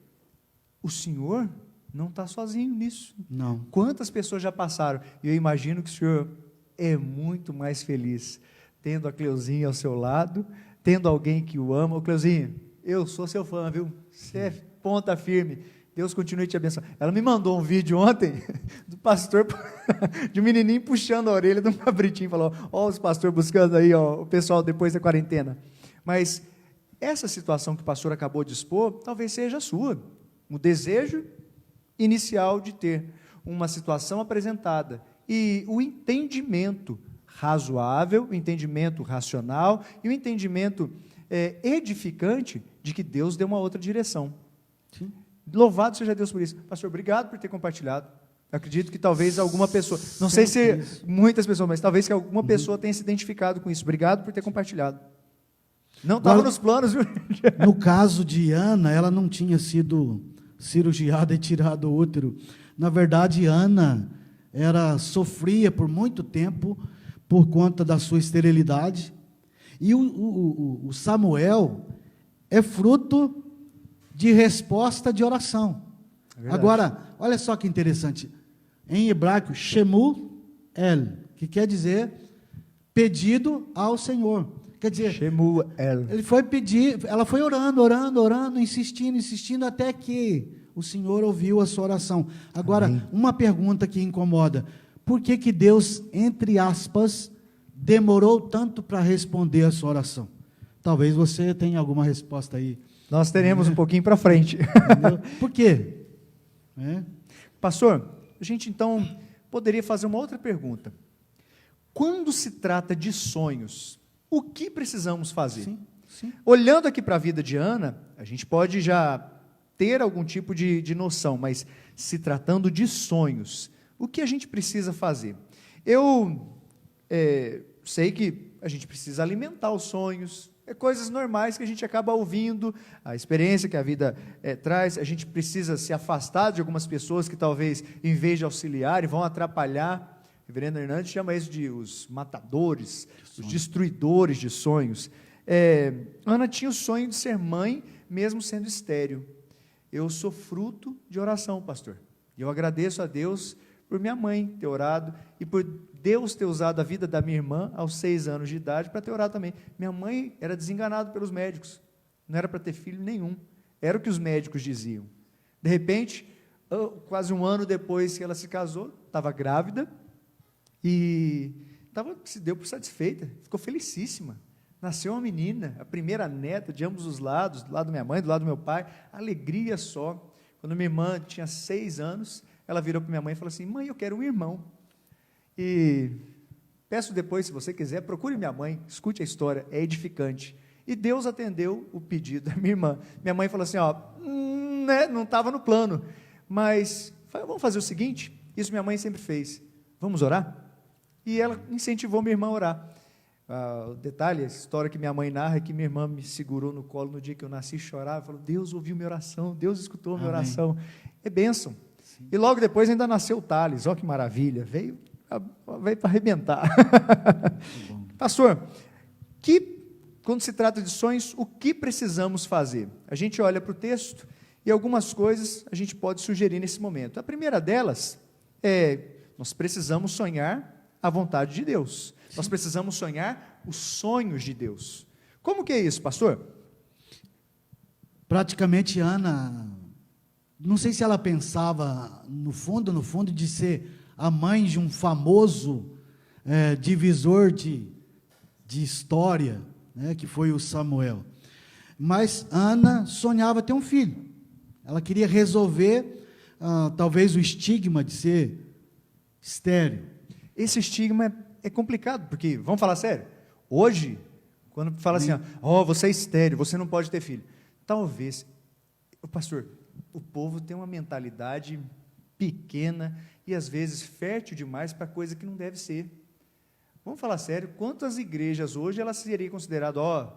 O senhor não está sozinho nisso. Não. Quantas pessoas já passaram? E eu imagino que o senhor é muito mais feliz tendo a Cleuzinha ao seu lado, tendo alguém que o ama. Ô Cleuzinha, eu sou seu fã, viu? Você é ponta firme. Deus continue te abençoando. Ela me mandou um vídeo ontem do pastor, de um menininho puxando a orelha de um cabritinho, falou, ó os pastores buscando aí, ó, o pessoal depois da quarentena. Mas essa situação que o pastor acabou de expor, talvez seja a sua. Um desejo inicial de ter uma situação apresentada e o entendimento razoável, o entendimento racional e o entendimento edificante de que Deus deu uma outra direção. Sim. Louvado seja Deus por isso. Pastor, obrigado por ter compartilhado. Eu acredito que talvez alguma pessoa, não sei se muitas pessoas, mas talvez que alguma pessoa tenha se identificado com isso. Obrigado por ter compartilhado. Não estava nos planos, viu? No caso de Ana, ela não tinha sido cirurgiada e tirado o útero. Na verdade, Ana sofria por muito tempo por conta da sua esterilidade. E o Samuel é fruto de resposta de oração. Agora, olha só que interessante. Em hebraico, Shemuel, que quer dizer pedido ao Senhor. Quer dizer, Shemuel. Ele foi pedir, ela foi orando, insistindo, até que o Senhor ouviu a sua oração. Agora, Amém. uma pergunta que incomoda: por que Deus, entre aspas, demorou tanto para responder a sua oração? Talvez você tenha alguma resposta aí. Nós teremos um pouquinho para frente. Entendeu? Por quê? Pastor, a gente então poderia fazer uma outra pergunta. Quando se trata de sonhos, o que precisamos fazer? Sim. Olhando aqui para a vida de Ana, a gente pode já ter algum tipo de noção, mas se tratando de sonhos, o que a gente precisa fazer? Eu sei que a gente precisa alimentar os sonhos, coisas normais que a gente acaba ouvindo, a experiência que a vida traz. A gente precisa se afastar de algumas pessoas que talvez, em vez de auxiliar, vão atrapalhar. O reverendo Hernandes chama isso de os matadores, os destruidores de sonhos. Ana tinha o sonho de ser mãe, mesmo sendo estéril. Eu sou fruto de oração, pastor. E eu agradeço a Deus por minha mãe ter orado e por Deus ter usado a vida da minha irmã aos 6 anos de idade para ter orado também. Minha mãe era desenganada pelos médicos, não era para ter filho nenhum, era o que os médicos diziam. De repente, quase um ano depois que ela se casou, estava grávida e se deu por satisfeita, ficou felicíssima. Nasceu uma menina, a primeira neta de ambos os lados, do lado da minha mãe, do lado do meu pai, alegria só. Quando minha irmã tinha 6 anos, ela virou para minha mãe e falou assim: mãe, eu quero um irmão. E peço depois, se você quiser, procure minha mãe, escute a história, é edificante. E Deus atendeu o pedido da minha irmã. Minha mãe falou assim, não estava no plano, mas vamos fazer o seguinte, isso minha mãe sempre fez, vamos orar? E ela incentivou minha irmã a orar. O detalhe, a história que minha mãe narra é que minha irmã me segurou no colo no dia que eu nasci, chorava, falou: Deus ouviu minha oração, Deus escutou minha oração. É bênção. Sim. E logo depois ainda nasceu o Thales, olha que maravilha, veio para arrebentar. Pastor, quando se trata de sonhos, o que precisamos fazer? A gente olha para o texto e algumas coisas a gente pode sugerir nesse momento. A primeira delas nós precisamos sonhar a vontade de Deus. Nós precisamos sonhar os sonhos de Deus. Como que é isso, pastor? Praticamente Ana, não sei se ela pensava no fundo, de ser a mãe de um famoso divisor de história, né, que foi o Samuel. Mas Ana sonhava ter um filho. Ela queria resolver, talvez, o estigma de ser estéril. Esse estigma é complicado, porque, vamos falar sério, hoje, quando fala assim, você é estéril, você não pode ter filho. Talvez, pastor, o povo tem uma mentalidade pequena e às vezes fértil demais para coisa que não deve ser. Vamos falar sério, quantas igrejas hoje elas seriam consideradas,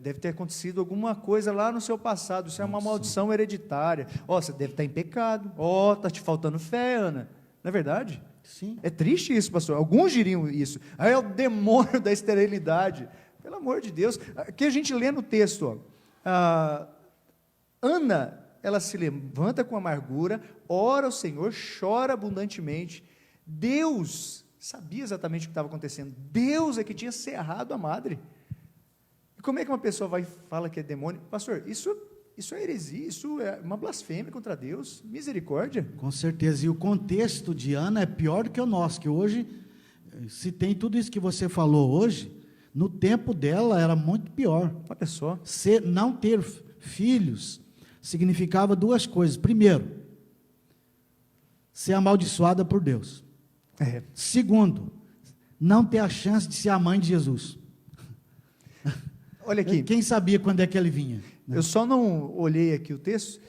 deve ter acontecido alguma coisa lá no seu passado, isso é uma maldição hereditária, você deve estar em pecado, está te faltando fé, Ana, não é verdade? Sim. É triste isso, pastor, alguns diriam isso, é o demônio da esterilidade, pelo amor de Deus, que a gente lê no texto, Ana, ela se levanta com amargura, ora ao Senhor, chora abundantemente. Deus sabia exatamente o que estava acontecendo. Deus é que tinha cerrado a madre. E como é que uma pessoa vai e fala que é demônio? Pastor, isso é heresia, isso é uma blasfêmia contra Deus. Misericórdia. Com certeza. E o contexto de Ana é pior do que o nosso, que hoje, se tem tudo isso que você falou hoje, no tempo dela era muito pior. Olha só. Não ter filhos significava duas coisas. Primeiro, ser amaldiçoada por Deus. Segundo, não ter a chance de ser a mãe de Jesus. Olha aqui. Quem sabia quando é que ele vinha? Né? Eu só não olhei aqui o texto.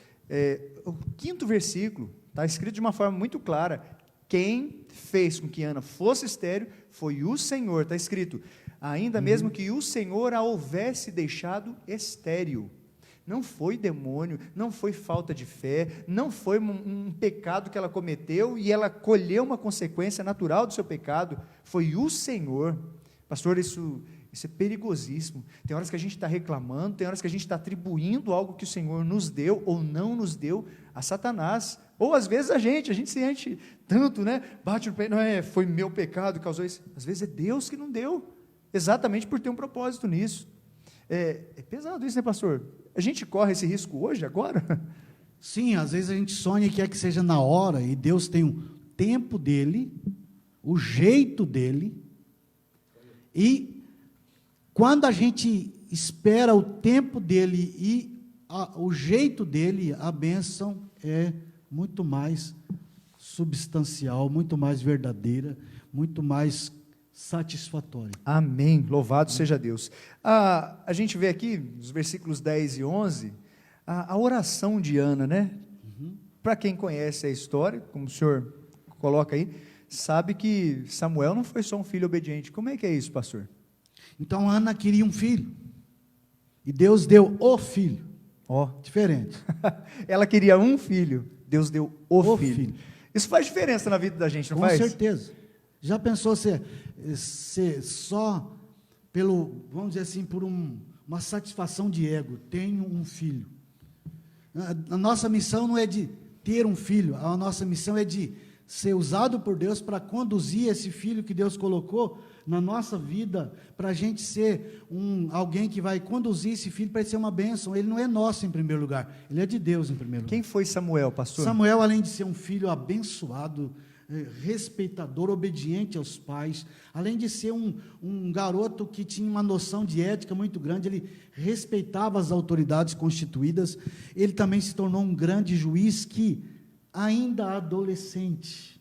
O 5º versículo está escrito de uma forma muito clara. Quem fez com que Ana fosse estéril foi o Senhor. Está escrito, ainda mesmo que o Senhor a houvesse deixado estéril. Não foi demônio, não foi falta de fé, não foi um pecado que ela cometeu e ela colheu uma consequência natural do seu pecado, foi o Senhor. Pastor, isso é perigosíssimo. Tem horas que a gente está reclamando, tem horas que a gente está atribuindo algo que o Senhor nos deu ou não nos deu a Satanás, ou às vezes a gente se sente tanto, né? Bate no pé, foi meu pecado que causou isso. Às vezes é Deus que não deu, exatamente por ter um propósito nisso. É pesado isso, né, pastor? A gente corre esse risco hoje, agora? Sim, às vezes a gente sonha e quer que seja na hora, e Deus tem o tempo dele, o jeito dele, e quando a gente espera o tempo dele e o jeito dele, a bênção é muito mais substancial, muito mais verdadeira, muito mais satisfatória. Amém, louvado seja Deus. A gente vê aqui, nos versículos 10 e 11, a oração de Ana, né? Para quem conhece a história, como o senhor coloca aí, sabe que Samuel não foi só um filho obediente. Como é que é isso, pastor? Então Ana queria um filho, e Deus deu o filho. Diferente. Ela queria um filho, Deus deu o filho. Isso faz diferença na vida da gente, não faz? Com certeza. Já pensou ser só vamos dizer assim, por uma satisfação de ego, tenho um filho. A nossa missão não é de ter um filho, a nossa missão é de ser usado por Deus para conduzir esse filho que Deus colocou na nossa vida, para a gente ser alguém que vai conduzir esse filho para ele ser uma bênção. Ele não é nosso em primeiro lugar, ele é de Deus em primeiro lugar. Quem foi Samuel, pastor? Samuel, além de ser um filho abençoado, respeitador, obediente aos pais, além de ser um garoto que tinha uma noção de ética muito grande, ele respeitava as autoridades constituídas, ele também se tornou um grande juiz que, ainda adolescente,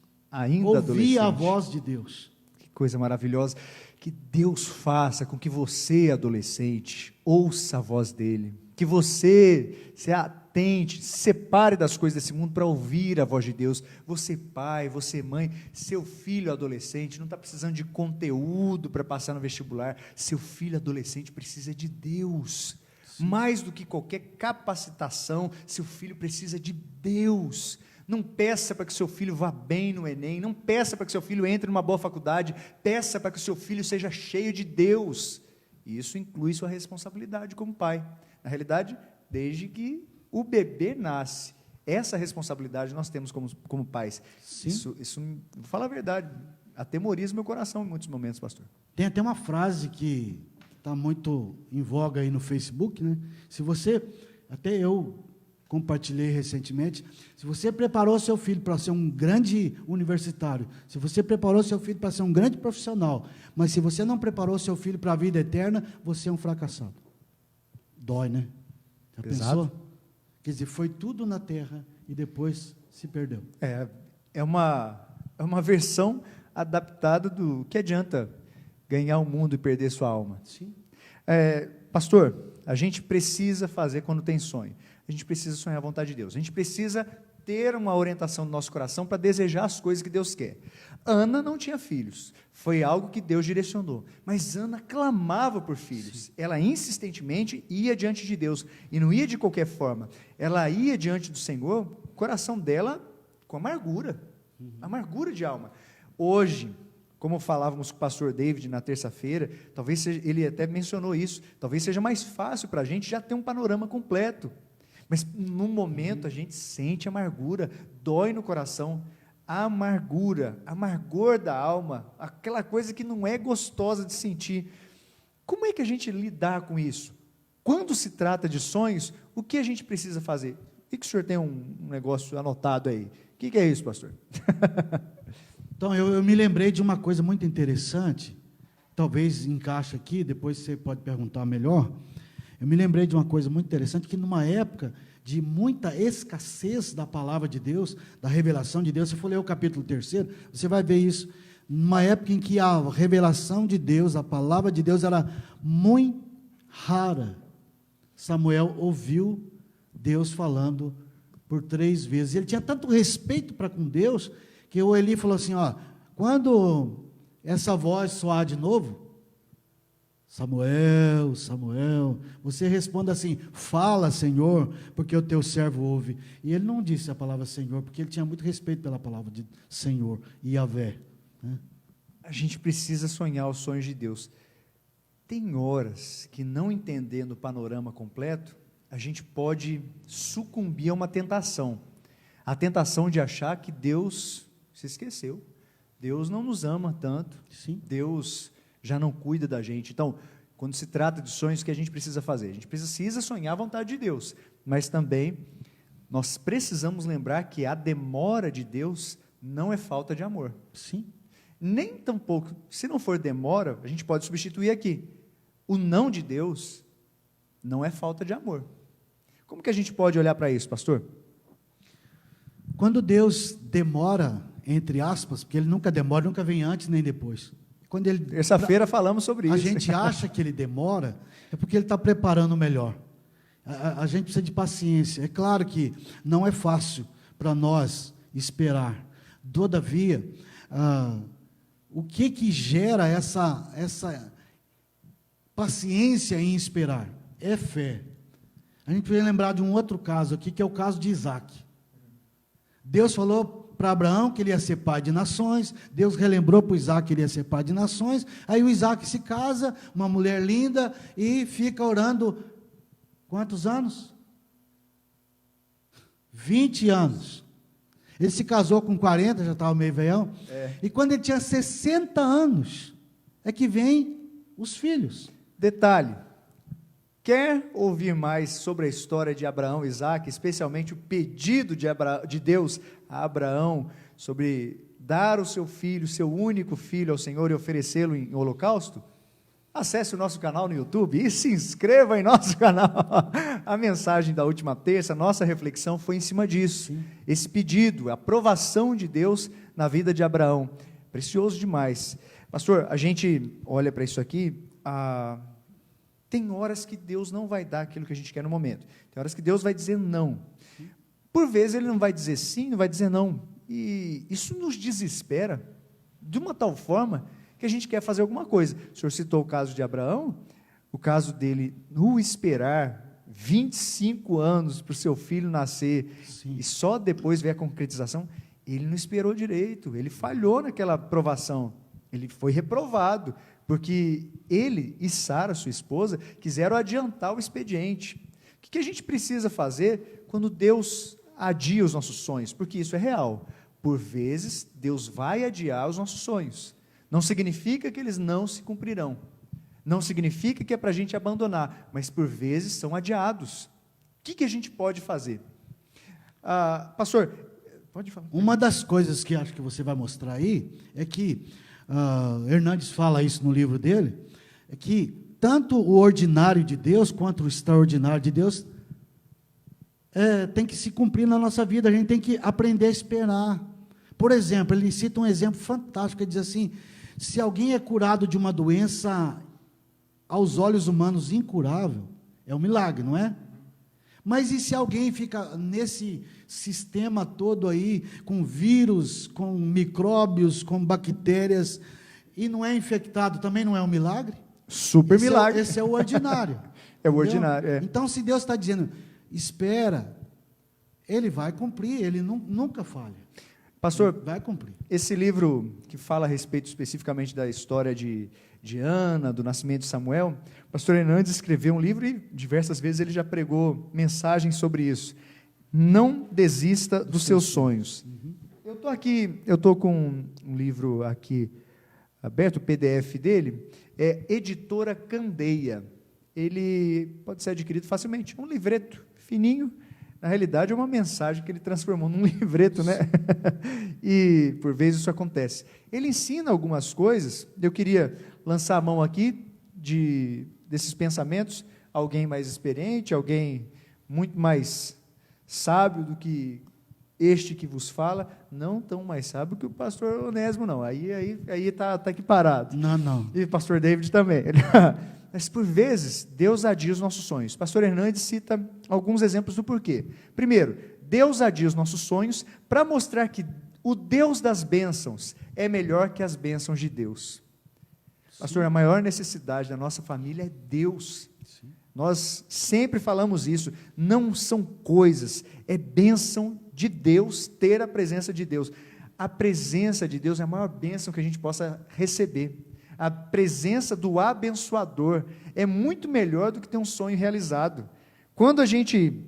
ouvia a voz de Deus. Que coisa maravilhosa. Que Deus faça com que você, adolescente, ouça a voz dele, que você se atente, se separe das coisas desse mundo para ouvir a voz de Deus. Você pai, você mãe, seu filho adolescente não está precisando de conteúdo para passar no vestibular, seu filho adolescente precisa de Deus. Sim. Mais do que qualquer capacitação, seu filho precisa de Deus. Não peça para que seu filho vá bem no Enem, não peça para que seu filho entre numa boa faculdade, peça para que seu filho seja cheio de Deus. E isso inclui sua responsabilidade como pai. Na realidade, desde que o bebê nasce, essa responsabilidade nós temos como pais. Sim. Isso, vou falar a verdade, atemoriza meu coração em muitos momentos, pastor. Tem até uma frase que está muito em voga aí no Facebook, né? Se você, até eu compartilhei recentemente, se você preparou seu filho para ser um grande universitário, se você preparou seu filho para ser um grande profissional, mas se você não preparou seu filho para a vida eterna, você é um fracassado. Dói, né? Já pensou? Quer dizer, foi tudo na terra e depois se perdeu. É uma versão adaptada do que adianta ganhar o mundo e perder sua alma. Sim. Pastor, a gente precisa fazer quando tem sonho. A gente precisa sonhar a vontade de Deus. A gente precisa ter uma orientação no nosso coração para desejar as coisas que Deus quer. Ana não tinha filhos. Foi algo que Deus direcionou. Mas Ana clamava por filhos. Sim. Ela insistentemente ia diante de Deus. E não ia de qualquer forma. Ela ia diante do Senhor, o coração dela com amargura. Amargura de alma. Hoje, como falávamos com o pastor David na terça-feira, talvez seja, ele até mencionou isso, talvez seja mais fácil para a gente já ter um panorama completo. Mas no momento a gente sente amargura, dói no coração, a amargura, amargor da alma, aquela coisa que não é gostosa de sentir. Como é que a gente lidar com isso? Quando se trata de sonhos, o que a gente precisa fazer? E que o senhor tem um negócio anotado aí? O que é isso, pastor? Então, eu me lembrei de uma coisa muito interessante, talvez encaixe aqui, depois você pode perguntar melhor. Eu me lembrei de uma coisa muito interessante, que numa época de muita escassez da palavra de Deus, da revelação de Deus, se for ler o capítulo 3, você vai ver isso, numa época em que a revelação de Deus, a palavra de Deus era muito rara. Samuel ouviu Deus falando por 3 vezes. Ele tinha tanto respeito para com Deus, que o Eli falou assim, quando essa voz soar de novo, Samuel, Samuel, você responda assim, fala, Senhor, porque o teu servo ouve. E ele não disse a palavra Senhor, porque ele tinha muito respeito pela palavra de Senhor, Yahvé, né? A gente precisa sonhar os sonhos de Deus. Tem horas que, não entendendo o panorama completo, a gente pode sucumbir a uma tentação. A tentação de achar que Deus se esqueceu. Deus não nos ama tanto. Sim. Deus já não cuida da gente. Então, quando se trata de sonhos, o que a gente precisa fazer? A gente precisa sonhar a vontade de Deus, mas também nós precisamos lembrar que a demora de Deus não é falta de amor. Sim. Nem tampouco, se não for demora, a gente pode substituir aqui. O não de Deus não é falta de amor. Como que a gente pode olhar para isso, pastor? Quando Deus demora, entre aspas, porque Ele nunca demora, nunca vem antes nem depois. Quando Ele, terça-feira falamos sobre isso. A gente acha que Ele demora, é porque Ele está preparando o melhor. A gente precisa de paciência. É claro que não é fácil para nós esperar. Todavia, o que gera essa paciência em esperar? É fé. A gente precisa lembrar de um outro caso aqui, que é o caso de Isaac. Deus falou para Abraão que ele ia ser pai de nações, Deus relembrou para o Isaac que ele ia ser pai de nações, aí o Isaac se casa, uma mulher linda, e fica orando, quantos anos? 20 anos. Ele se casou com 40, já estava meio veião, e quando ele tinha 60 anos, é que vem os filhos. Detalhe, quer ouvir mais sobre a história de Abraão e Isaac, especialmente o pedido de Deus a Abraão, sobre dar o seu filho, seu único filho ao Senhor e oferecê-lo em holocausto? Acesse o nosso canal no YouTube e se inscreva em nosso canal. A mensagem da última terça, nossa reflexão foi em cima disso. Sim. Esse pedido, a aprovação de Deus na vida de Abraão. Precioso demais. Pastor, a gente olha para isso aqui, tem horas que Deus não vai dar aquilo que a gente quer no momento. Tem horas que Deus vai dizer não. Por vezes Ele não vai dizer sim, não vai dizer não. E isso nos desespera de uma tal forma que a gente quer fazer alguma coisa. O senhor citou o caso de Abraão, o caso dele no esperar 25 anos para o seu filho nascer, sim, e só depois ver a concretização. Ele não esperou direito, ele falhou naquela aprovação, ele foi reprovado, porque ele e Sara, sua esposa, quiseram adiantar o expediente. O que a gente precisa fazer quando Deus adia os nossos sonhos? Porque isso é real. Por vezes, Deus vai adiar os nossos sonhos. Não significa que eles não se cumprirão. Não significa que é para a gente abandonar, mas por vezes são adiados. O que a gente pode fazer? Pastor, pode falar. Uma das coisas que acho que você vai mostrar aí é que Hernandes fala isso no livro dele, é que tanto o ordinário de Deus quanto o extraordinário de Deus tem que se cumprir na nossa vida. A gente tem que aprender a esperar. Por exemplo, ele cita um exemplo fantástico, ele diz assim: se alguém é curado de uma doença aos olhos humanos incurável, é um milagre, não é? Mas e se alguém fica nesse sistema todo aí, com vírus, com micróbios, com bactérias, e não é infectado, também não é um milagre? Super milagre. Esse é o ordinário. É o ordinário, é. Então, se Deus está dizendo, espera, Ele vai cumprir, Ele nunca falha. Pastor, Ele vai cumprir. esse livro que fala a respeito especificamente da história de Ana, do nascimento de Samuel, o pastor Hernandes escreveu um livro e diversas vezes ele já pregou mensagens sobre isso. Não desista dos seus sonhos. Eu estou com um livro aqui aberto, o PDF dele, é Editora Candeia. Ele pode ser adquirido facilmente, um livreto fininho. Na realidade, é uma mensagem que ele transformou num livreto, né? E, por vezes, isso acontece. Ele ensina algumas coisas, eu queria lançar a mão aqui desses pensamentos, alguém mais experiente, alguém muito mais sábio do que este que vos fala, não tão mais sábio que o pastor Onésimo, não. Aí está aqui parado. Não. E o pastor David também. Mas, por vezes, Deus adia os nossos sonhos. Pastor Hernandes cita alguns exemplos do porquê. Primeiro, Deus adia os nossos sonhos para mostrar que o Deus das bênçãos é melhor que as bênçãos de Deus. Sim. Pastor, a maior necessidade da nossa família é Deus. Sim. Nós sempre falamos isso. Não são coisas, é bênção de Deus ter a presença de Deus. A presença de Deus é a maior bênção que a gente possa receber. A presença do abençoador é muito melhor do que ter um sonho realizado. Quando a gente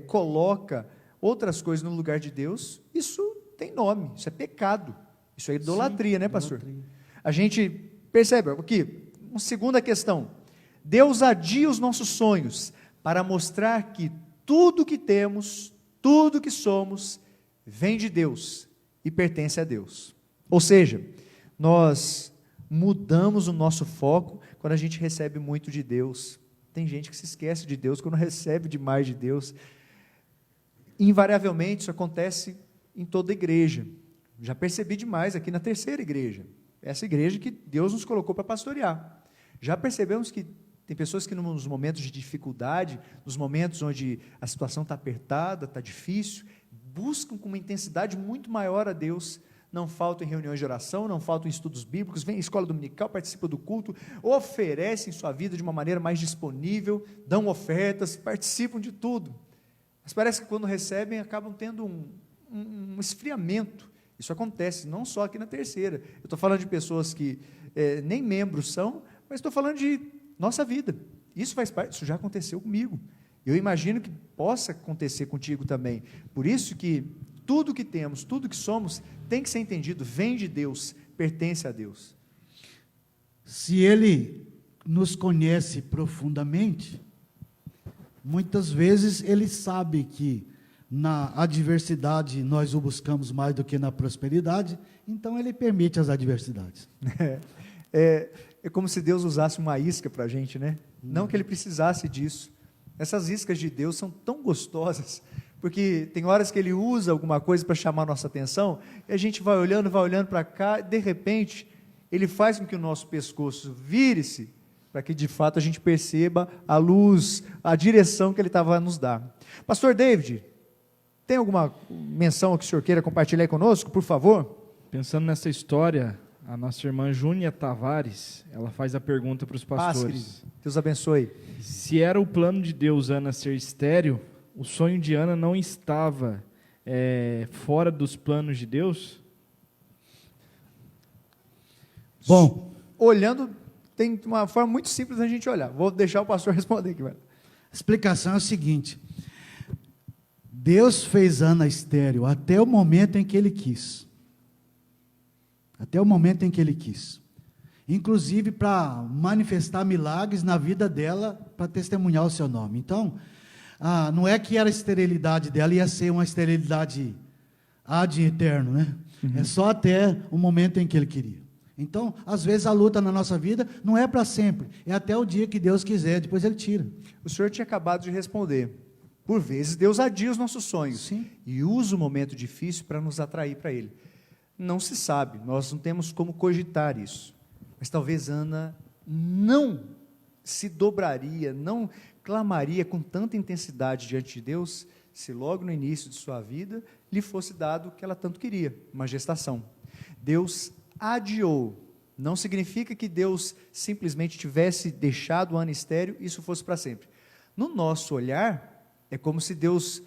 coloca outras coisas no lugar de Deus, isso tem nome, isso é pecado, isso é idolatria, né, pastor? Idolatria. A gente percebe aqui, uma segunda questão: Deus adia os nossos sonhos para mostrar que tudo que temos, tudo que somos, vem de Deus e pertence a Deus. Ou seja, nós mudamos o nosso foco quando a gente recebe muito de Deus. Tem gente que se esquece de Deus quando recebe demais de Deus. Invariavelmente isso acontece em toda igreja. Já percebi demais aqui na terceira igreja, essa igreja que Deus nos colocou para pastorear. Já percebemos que tem pessoas que nos momentos de dificuldade, nos momentos onde a situação está apertada, está difícil, buscam com uma intensidade muito maior a Deus. Não faltam em reuniões de oração, não faltam em estudos bíblicos, vêm à escola dominical, participam do culto, oferecem sua vida de uma maneira mais disponível, dão ofertas, participam de tudo. Mas parece que quando recebem, acabam tendo um esfriamento. Isso acontece, não só aqui na terceira. Eu estou falando de pessoas que nem membros são, mas estou falando de nossa vida. Isso faz parte, isso já aconteceu comigo. Eu imagino que possa acontecer contigo também. Por isso que tudo que temos, tudo que somos, tem que ser entendido, vem de Deus, pertence a Deus. Se Ele nos conhece profundamente, muitas vezes Ele sabe que na adversidade nós o buscamos mais do que na prosperidade, então Ele permite as adversidades. É como se Deus usasse uma isca para a gente, né? Não que Ele precisasse disso. Essas iscas de Deus são tão gostosas, porque tem horas que Ele usa alguma coisa para chamar a nossa atenção, e a gente vai olhando para cá, e de repente, Ele faz com que o nosso pescoço vire-se, para que de fato a gente perceba a luz, a direção que Ele estava a nos dar. Pastor David, tem alguma menção que o senhor queira compartilhar conosco, por favor? Pensando nessa história, a nossa irmã Júnia Tavares, ela faz a pergunta para os pastores. Deus abençoe. Se era o plano de Deus Ana ser estéril, o sonho de Ana não estava fora dos planos de Deus? Bom, olhando, tem uma forma muito simples da gente olhar. Vou deixar o pastor responder aqui. A explicação é a seguinte: Deus fez Ana estéril até o momento em que Ele quis. até o momento em que Ele quis. Inclusive para manifestar milagres na vida dela, para testemunhar o seu nome. Então, não é que era a esterilidade dela, ia ser uma esterilidade ad eterno, né? É só até o momento em que Ele queria. Então, às vezes a luta na nossa vida não é para sempre, é até o dia que Deus quiser, depois Ele tira. O senhor tinha acabado de responder. Por vezes, Deus adia os nossos sonhos. Sim. E usa o momento difícil para nos atrair para Ele. Não se sabe, nós não temos como cogitar isso. Mas talvez Ana não se dobraria, não clamaria com tanta intensidade diante de Deus, se logo no início de sua vida lhe fosse dado o que ela tanto queria, uma gestação. Deus adiou. Não significa que Deus simplesmente tivesse deixado Ana estéril e isso fosse para sempre. No nosso olhar, é como se Deus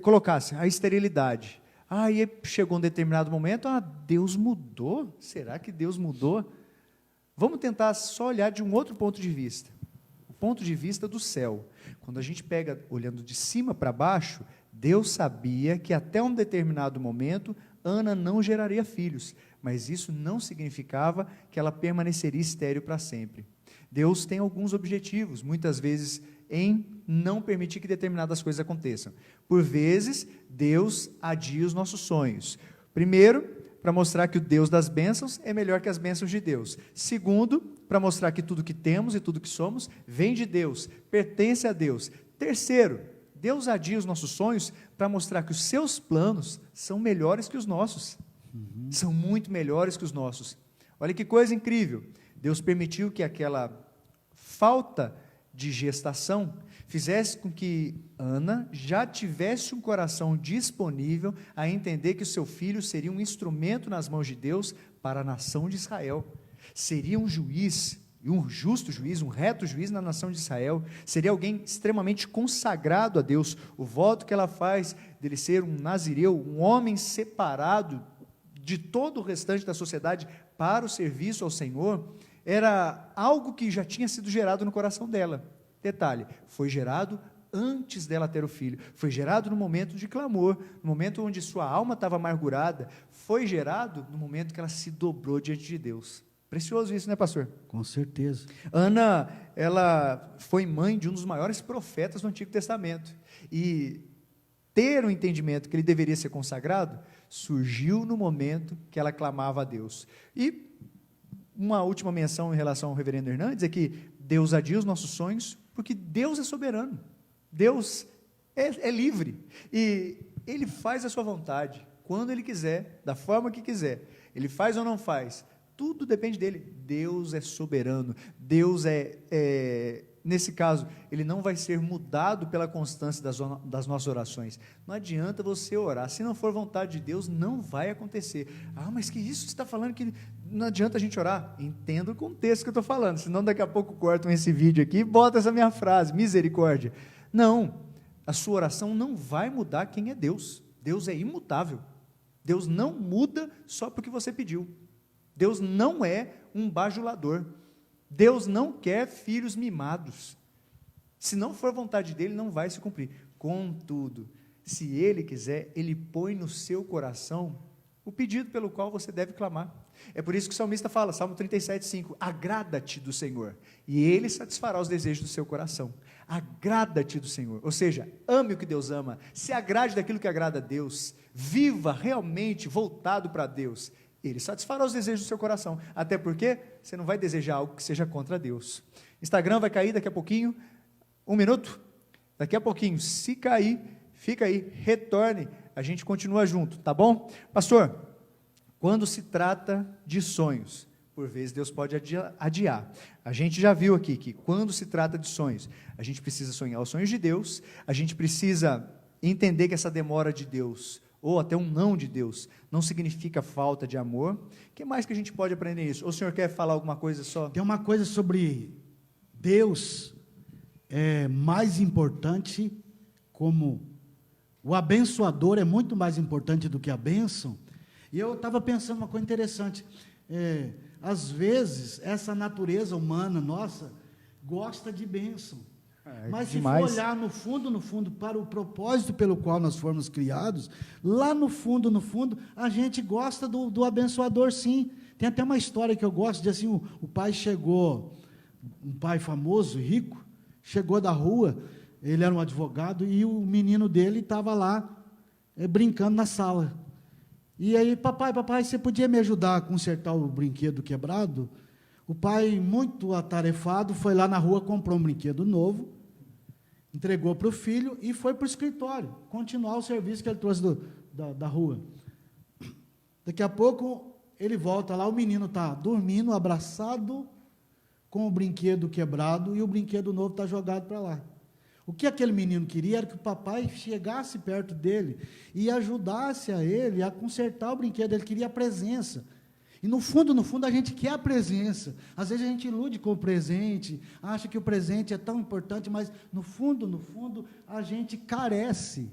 colocasse a esterilidade. Aí chegou um determinado momento, Deus mudou? Será que Deus mudou? Vamos tentar só olhar de um outro ponto de vista. O ponto de vista do céu. Quando a gente pega, olhando de cima para baixo, Deus sabia que até um determinado momento, Ana não geraria filhos, mas isso não significava que ela permaneceria estéril para sempre. Deus tem alguns objetivos, muitas vezes em não permitir que determinadas coisas aconteçam. Por vezes, Deus adia os nossos sonhos. Primeiro, para mostrar que o Deus das bênçãos é melhor que as bênçãos de Deus. Segundo, para mostrar que tudo que temos e tudo que somos vem de Deus, pertence a Deus. Terceiro, Deus adia os nossos sonhos para mostrar que os seus planos são melhores que os nossos. São muito melhores que os nossos. Olha que coisa incrível. Deus permitiu que aquela falta de gestação fizesse com que Ana já tivesse um coração disponível a entender que o seu filho seria um instrumento nas mãos de Deus para a nação de Israel. Seria um juiz, e um justo juiz, um reto juiz na nação de Israel. Seria alguém extremamente consagrado a Deus. O voto que ela faz dele ser um nazireu, um homem separado de todo o restante da sociedade para o serviço ao Senhor, era algo que já tinha sido gerado no coração dela. Detalhe, foi gerado antes dela ter o filho, foi gerado no momento de clamor, no momento onde sua alma estava amargurada, foi gerado no momento que ela se dobrou diante de Deus. Precioso isso, né, pastor? Com certeza. Ana, ela foi mãe de um dos maiores profetas do Antigo Testamento, e ter o entendimento que ele deveria ser consagrado, surgiu no momento que ela clamava a Deus. E uma última menção em relação ao reverendo Hernandes é que Deus adia os nossos sonhos, porque Deus é soberano, Deus é livre, e Ele faz a sua vontade, quando Ele quiser, da forma que quiser, Ele faz ou não faz, tudo depende dEle. Deus é soberano, Deus nesse caso, Ele não vai ser mudado pela constância das nossas orações. Não adianta você orar, se não for vontade de Deus, não vai acontecer. Mas que isso você está falando que não adianta a gente orar? Entenda o contexto que eu estou falando, senão daqui a pouco cortam esse vídeo aqui e botam essa minha frase, misericórdia. Não, a sua oração não vai mudar quem é Deus. Deus é imutável. Deus não muda só porque você pediu. Deus não é um bajulador. Deus não quer filhos mimados. Se não for vontade dele, não vai se cumprir. Contudo, se ele quiser, ele põe no seu coração o pedido pelo qual você deve clamar. É por isso que o salmista fala, Salmo 37:5, agrada-te do Senhor, e Ele satisfará os desejos do seu coração. Agrada-te do Senhor, ou seja, ame o que Deus ama, se agrade daquilo que agrada a Deus, viva realmente voltado para Deus, Ele satisfará os desejos do seu coração, até porque você não vai desejar algo que seja contra Deus. Instagram vai cair daqui a pouquinho, 1 minuto, daqui a pouquinho, se cair, fica aí, retorne, a gente continua junto, tá bom? Pastor, quando se trata de sonhos, por vezes Deus pode adiar. A gente já viu aqui que quando se trata de sonhos, a gente precisa sonhar os sonhos de Deus, a gente precisa entender que essa demora de Deus, ou até um não de Deus, não significa falta de amor. O que mais que a gente pode aprender isso? Ou o senhor quer falar alguma coisa só? Tem uma coisa sobre Deus, é mais importante, como o abençoador é muito mais importante do que a bênção. E eu estava pensando uma coisa interessante, às vezes essa natureza humana nossa gosta de bênção, Mas se demais. for olhar no fundo, para o propósito pelo qual nós fomos criados, lá no fundo, a gente gosta do abençoador, sim. Tem até uma história que eu gosto de assim, o pai chegou, um pai famoso, rico, chegou da rua, ele era um advogado, e o menino dele estava lá, brincando na sala. E aí, papai, você podia me ajudar a consertar o brinquedo quebrado? O pai, muito atarefado, foi lá na rua, comprou um brinquedo novo, entregou para o filho e foi para o escritório, continuar o serviço que ele trouxe da rua. Daqui a pouco, ele volta lá, o menino está dormindo, abraçado, com o brinquedo quebrado, e o brinquedo novo está jogado para lá. O que aquele menino queria era que o papai chegasse perto dele e ajudasse a ele a consertar o brinquedo. Ele queria a presença. E no fundo, a gente quer a presença. Às vezes a gente ilude com o presente, acha que o presente é tão importante, mas no fundo, a gente carece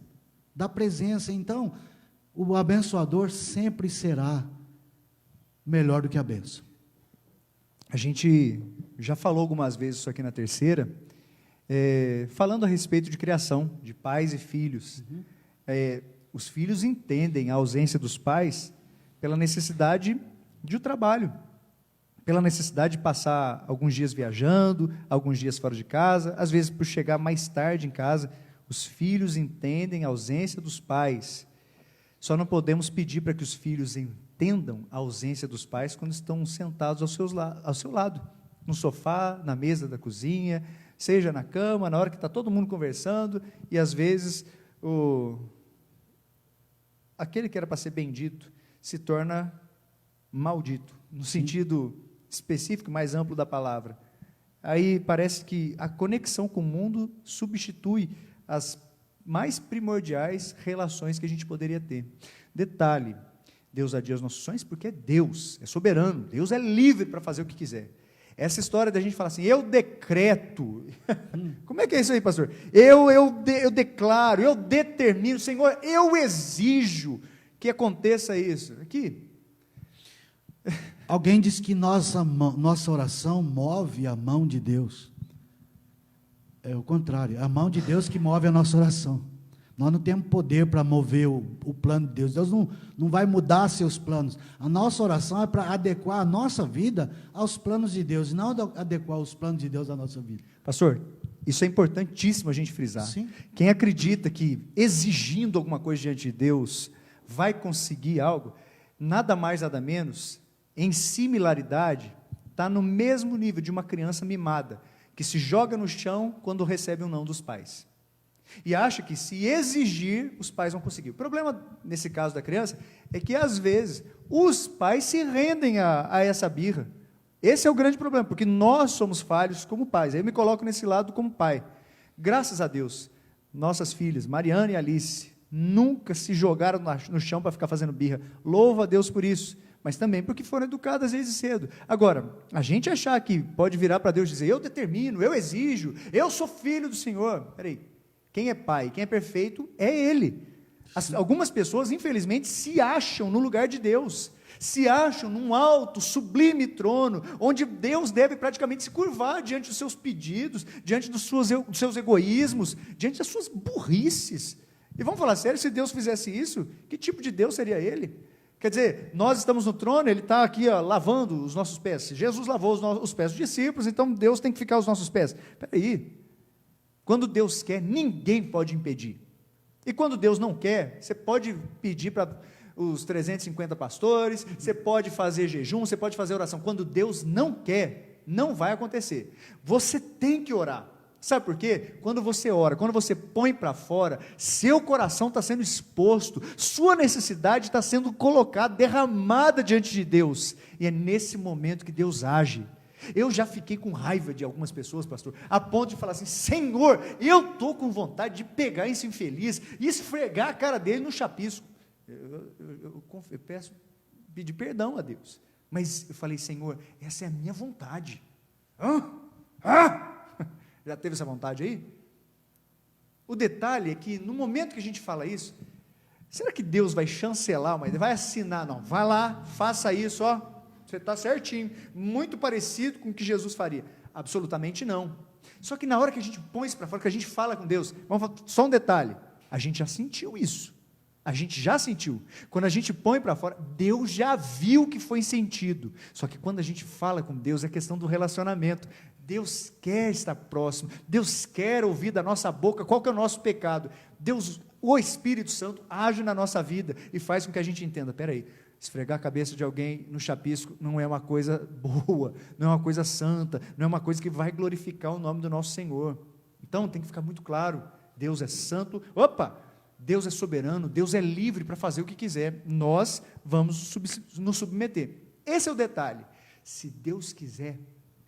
da presença. Então, o abençoador sempre será melhor do que a bênção. A gente já falou algumas vezes isso aqui na terceira, falando a respeito de criação, de pais e filhos. Os filhos entendem a ausência dos pais pela necessidade de trabalho, pela necessidade de passar alguns dias viajando, alguns dias fora de casa, às vezes por chegar mais tarde em casa. Os filhos entendem a ausência dos pais. Só não podemos pedir para que os filhos entendam a ausência dos pais quando estão sentados ao seu lado, no sofá, na mesa da cozinha, seja na cama, na hora que está todo mundo conversando, e às vezes aquele que era para ser bendito se torna maldito, no sentido específico, mais amplo da palavra. Aí parece que a conexão com o mundo substitui as mais primordiais relações que a gente poderia ter. Detalhe, Deus adia os nossos sonhos porque é Deus, é soberano, Deus é livre para fazer o que quiser. Essa história da gente falar assim, eu decreto, como é que é isso aí, pastor? Eu declaro, eu determino, Senhor, eu exijo que aconteça isso. Aqui. Alguém diz que nossa oração move a mão de Deus. É o contrário, é a mão de Deus que move a nossa oração. Nós não temos poder para mover o plano de Deus. Deus não vai mudar seus planos. A nossa oração é para adequar a nossa vida aos planos de Deus, e não adequar os planos de Deus à nossa vida. Pastor, isso é importantíssimo a gente frisar. Sim. Quem acredita que exigindo alguma coisa diante de Deus vai conseguir algo, nada mais, nada menos, em similaridade, está no mesmo nível de uma criança mimada, que se joga no chão quando recebe um não dos pais. E acha que se exigir, os pais vão conseguir. O problema, nesse caso da criança, é que às vezes os pais se rendem a essa birra. Esse é o grande problema, porque nós somos falhos como pais. Eu me coloco nesse lado como pai. Graças a Deus, nossas filhas, Mariana e Alice, nunca se jogaram no chão para ficar fazendo birra. Louvo a Deus por isso, mas também porque foram educadas desde cedo. Agora, a gente achar que pode virar para Deus e dizer, eu determino, eu exijo, eu sou filho do Senhor. Peraí. Quem é pai, quem é perfeito, é Ele. Algumas pessoas, infelizmente, se acham no lugar de Deus, se acham num alto, sublime trono, onde Deus deve praticamente se curvar diante dos seus pedidos, diante dos seus egoísmos, diante das suas burrices. E vamos falar sério, se Deus fizesse isso, que tipo de Deus seria Ele? Quer dizer, nós estamos no trono, Ele está aqui lavando os nossos pés. Jesus lavou os pés dos discípulos, então Deus tem que ficar os nossos pés. Espera aí. Quando Deus quer, ninguém pode impedir. E quando Deus não quer, você pode pedir para os 350 pastores, você pode fazer jejum, você pode fazer oração. Quando Deus não quer, não vai acontecer. Você tem que orar. Sabe por quê? Quando você ora, quando você põe para fora, seu coração está sendo exposto, sua necessidade está sendo colocada, derramada diante de Deus. E é nesse momento que Deus age. Eu já fiquei com raiva de algumas pessoas, pastor, a ponto de falar assim, Senhor, eu estou com vontade de pegar esse infeliz e esfregar a cara dele no chapisco. Eu peço, pedir perdão a Deus, mas eu falei, Senhor, essa é a minha vontade. Já teve essa vontade aí? O detalhe é que no momento que a gente fala isso, será que Deus vai chancelar uma ideia? Vai assinar? Não, vai lá, faça isso, você está certinho, muito parecido com o que Jesus faria. Absolutamente não. Só que na hora que a gente põe isso para fora, que a gente fala com Deus, só um detalhe, a gente já sentiu isso. A gente já sentiu. Quando a gente põe para fora, Deus já viu que foi sentido. Só que quando a gente fala com Deus, é questão do relacionamento. Deus quer estar próximo. Deus quer ouvir da nossa boca qual que é o nosso pecado. Deus, o Espírito Santo, age na nossa vida e faz com que a gente entenda, peraí, esfregar a cabeça de alguém no chapisco não é uma coisa boa, não é uma coisa santa, não é uma coisa que vai glorificar o nome do nosso Senhor. Então tem que ficar muito claro, Deus é santo, Deus é soberano, Deus é livre para fazer o que quiser, nós vamos nos submeter. Esse é o detalhe, se Deus quiser,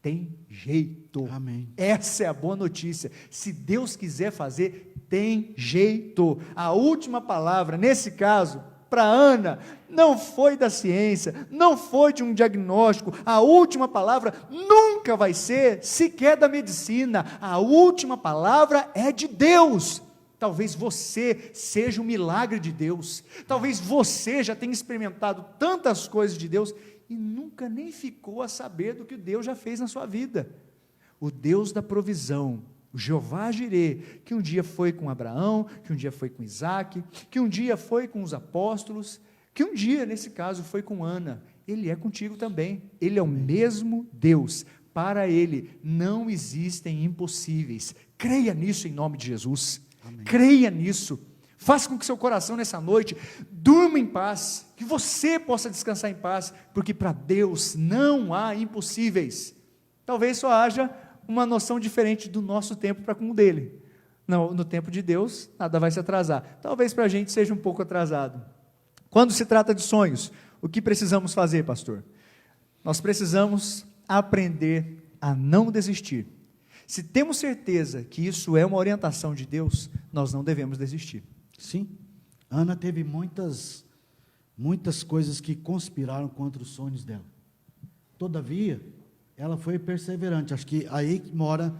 tem jeito. Amém. Essa é a boa notícia, se Deus quiser fazer, tem jeito. A última palavra, nesse caso, para Ana, não foi da ciência, não foi de um diagnóstico, a última palavra nunca vai ser sequer da medicina, a última palavra é de Deus. Talvez você seja um milagre de Deus, talvez você já tenha experimentado tantas coisas de Deus, e nunca nem ficou a saber do que Deus já fez na sua vida. O Deus da provisão, o Jeová Jirê, que um dia foi com Abraão, que um dia foi com Isaac, que um dia foi com os apóstolos, que um dia, nesse caso, foi com Ana, Ele é contigo também, Ele é o mesmo Deus, para Ele não existem impossíveis, creia nisso em nome de Jesus, amém. Creia nisso, faça com que seu coração nessa noite, durma em paz, que você possa descansar em paz, porque para Deus não há impossíveis, talvez só haja uma noção diferente do nosso tempo para com o dele. Não, no tempo de Deus, nada vai se atrasar. Talvez para a gente seja um pouco atrasado. Quando se trata de sonhos, o que precisamos fazer, pastor? Nós precisamos aprender a não desistir. Se temos certeza que isso é uma orientação de Deus, nós não devemos desistir. Sim, Ana teve muitas coisas que conspiraram contra os sonhos dela. Todavia, ela foi perseverante. Acho que aí que mora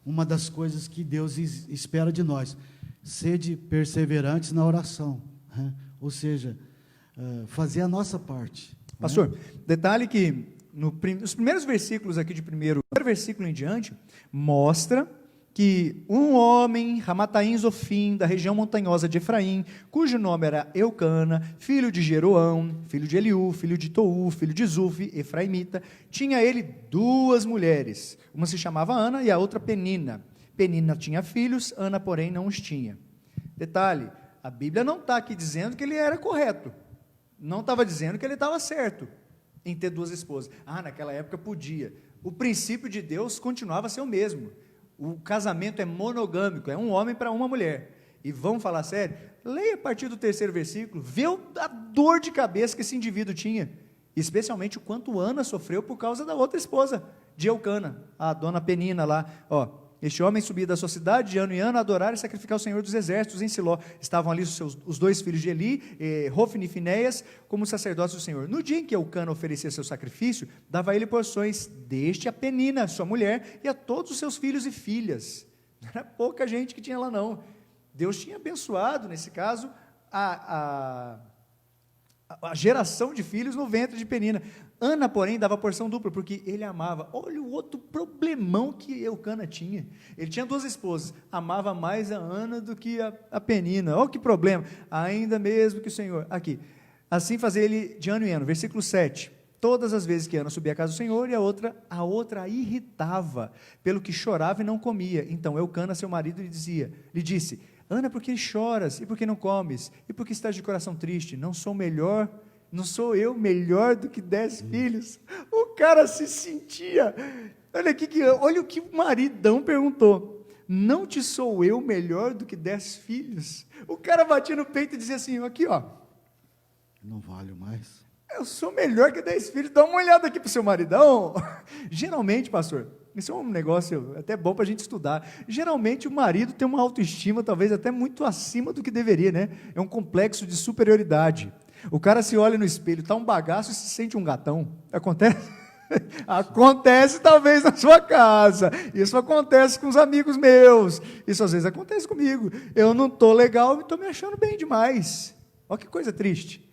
uma das coisas que Deus espera de nós. Sede perseverantes na oração, né? Ou seja, fazer a nossa parte. Pastor, detalhe que nos primeiros versículos aqui de primeiro versículo em diante, mostra que um homem, Ramataim Zofim, da região montanhosa de Efraim, cujo nome era Eucana, filho de Jeroão, filho de Eliú, filho de Tou, filho de Zufi, efraimita, tinha ele 2 mulheres, uma se chamava Ana e a outra Penina. Penina tinha filhos, Ana, porém, não os tinha. Detalhe, a Bíblia não está aqui dizendo que ele era correto, não estava dizendo que ele estava certo em ter 2 esposas. Naquela época podia. O princípio de Deus continuava a ser o mesmo. O casamento é monogâmico, é um homem para uma mulher. E vamos falar sério? Leia a partir do 3º versículo, vê a dor de cabeça que esse indivíduo tinha, especialmente o quanto Ana sofreu por causa da outra esposa de Eucana, a dona Penina lá. Este homem subia da sua cidade de ano em ano a adorar e sacrificar o Senhor dos Exércitos em Siló. Estavam ali os 2 filhos de Eli, Hofni e Finéias, como sacerdotes do Senhor. No dia em que Eucana oferecia seu sacrifício, dava a ele porções, deste a Penina, sua mulher, e a todos os seus filhos e filhas. Não era pouca gente que tinha lá não. Deus tinha abençoado, nesse caso, a geração de filhos no ventre de Penina. Ana, porém, dava porção dupla, porque ele amava. Olha o outro problemão que Eucana tinha. Ele tinha 2 esposas, amava mais a Ana do que a Penina. Olha que problema. Ainda mesmo que o Senhor... Aqui. Assim fazia ele de ano em ano. Versículo 7. Todas as vezes que Ana subia à casa do Senhor, e a outra a irritava, pelo que chorava e não comia. Então Eucana, seu marido, lhe disse: Ana, por que choras? E por que não comes? E por que estás de coração triste? Não sou eu melhor do que 10 filhos? O cara se sentia, olha o que o maridão perguntou, não te sou eu melhor do que 10 filhos? O cara batia no peito e dizia assim, aqui não valho mais, eu sou melhor que 10 filhos, dá uma olhada aqui para o seu maridão. Geralmente, pastor, isso é um negócio até bom para a gente estudar, geralmente o marido tem uma autoestima talvez até muito acima do que deveria, né? É um complexo de superioridade. O cara se olha no espelho, está um bagaço e se sente um gatão. Acontece? Acontece talvez na sua casa, isso acontece com os amigos meus, isso às vezes acontece comigo, eu não estou legal e estou me achando bem demais. Olha que coisa triste.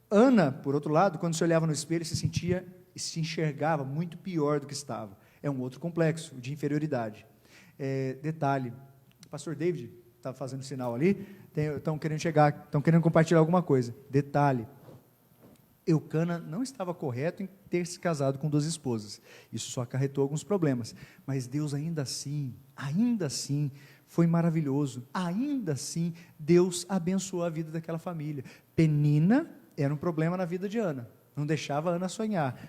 Ana, por outro lado, quando se olhava no espelho, se sentia e se enxergava muito pior do que estava. É um outro complexo de inferioridade. Detalhe, o pastor David está fazendo sinal ali, estão querendo compartilhar alguma coisa. Detalhe, Eucana não estava correto em ter se casado com 2 esposas. Isso só acarretou alguns problemas. Mas Deus ainda assim, foi maravilhoso. Ainda assim, Deus abençoou a vida daquela família. Penina era um problema na vida de Ana. Não deixava Ana sonhar.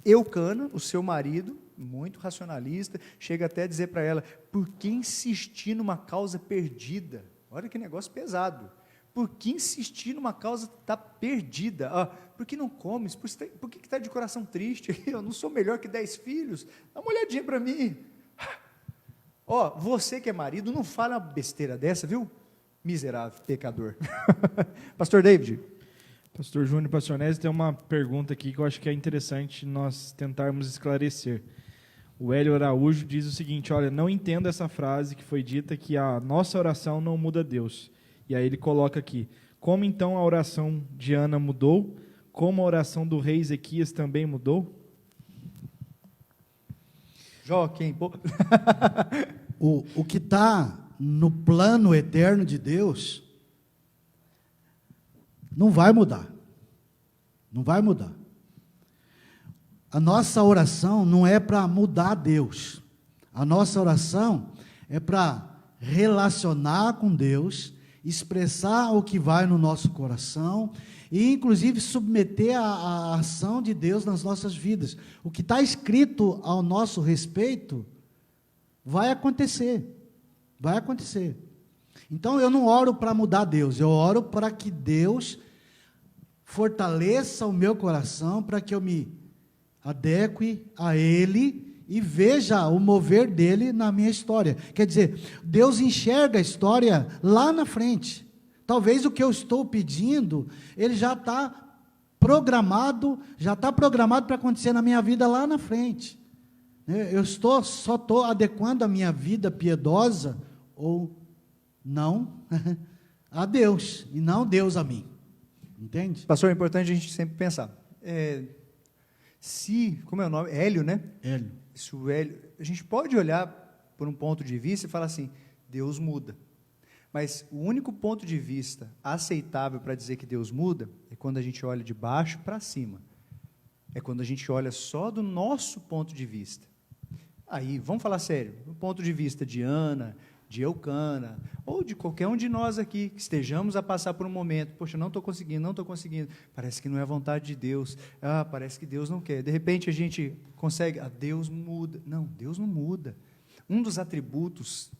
Eucana, o seu marido, muito racionalista, chega até a dizer para ela: por que insistir numa causa perdida? Olha que negócio pesado. Por que insistir numa causa que está perdida? Por que não comes? Por que está de coração triste? Eu não sou melhor que 10 filhos. Dá uma olhadinha para mim. Você que é marido, não fala uma besteira dessa, viu? Miserável, pecador. Pastor David. Pastor Júnior, Pastor Nézio, tem uma pergunta aqui que eu acho que é interessante nós tentarmos esclarecer. O Hélio Araújo diz o seguinte: olha, não entendo essa frase que foi dita que a nossa oração não muda Deus. E aí ele coloca aqui: como então a oração de Ana mudou? Como a oração do rei Ezequias também mudou? Joaquim, o que está no plano eterno de Deus não vai mudar. Não vai mudar. A nossa oração não é para mudar Deus. A nossa oração é para relacionar com Deus, expressar o que vai no nosso coração e, inclusive, submeter a ação de Deus nas nossas vidas. O que está escrito ao nosso respeito vai acontecer. Vai acontecer. Então, eu não oro para mudar Deus, eu oro para que Deus fortaleça o meu coração, para que eu me adeque a Ele e veja o mover dele na minha história. Quer dizer, Deus enxerga a história lá na frente. Talvez o que eu estou pedindo, ele já está programado para acontecer na minha vida lá na frente. Eu só estou adequando a minha vida piedosa, ou não, a Deus, e não Deus a mim. Entende? Pastor, é importante a gente sempre pensar. Como é o nome? Hélio, né? Hélio. A gente pode olhar por um ponto de vista e falar assim: Deus muda. Mas o único ponto de vista aceitável para dizer que Deus muda é quando a gente olha de baixo para cima. É quando a gente olha só do nosso ponto de vista. Aí, vamos falar sério, do ponto de vista de Ana, de Eucana, ou de qualquer um de nós aqui, que estejamos a passar por um momento: poxa, não estou conseguindo, parece que não é a vontade de Deus, parece que Deus não quer. De repente a gente consegue, Deus muda. Não, Deus não muda. Um dos atributos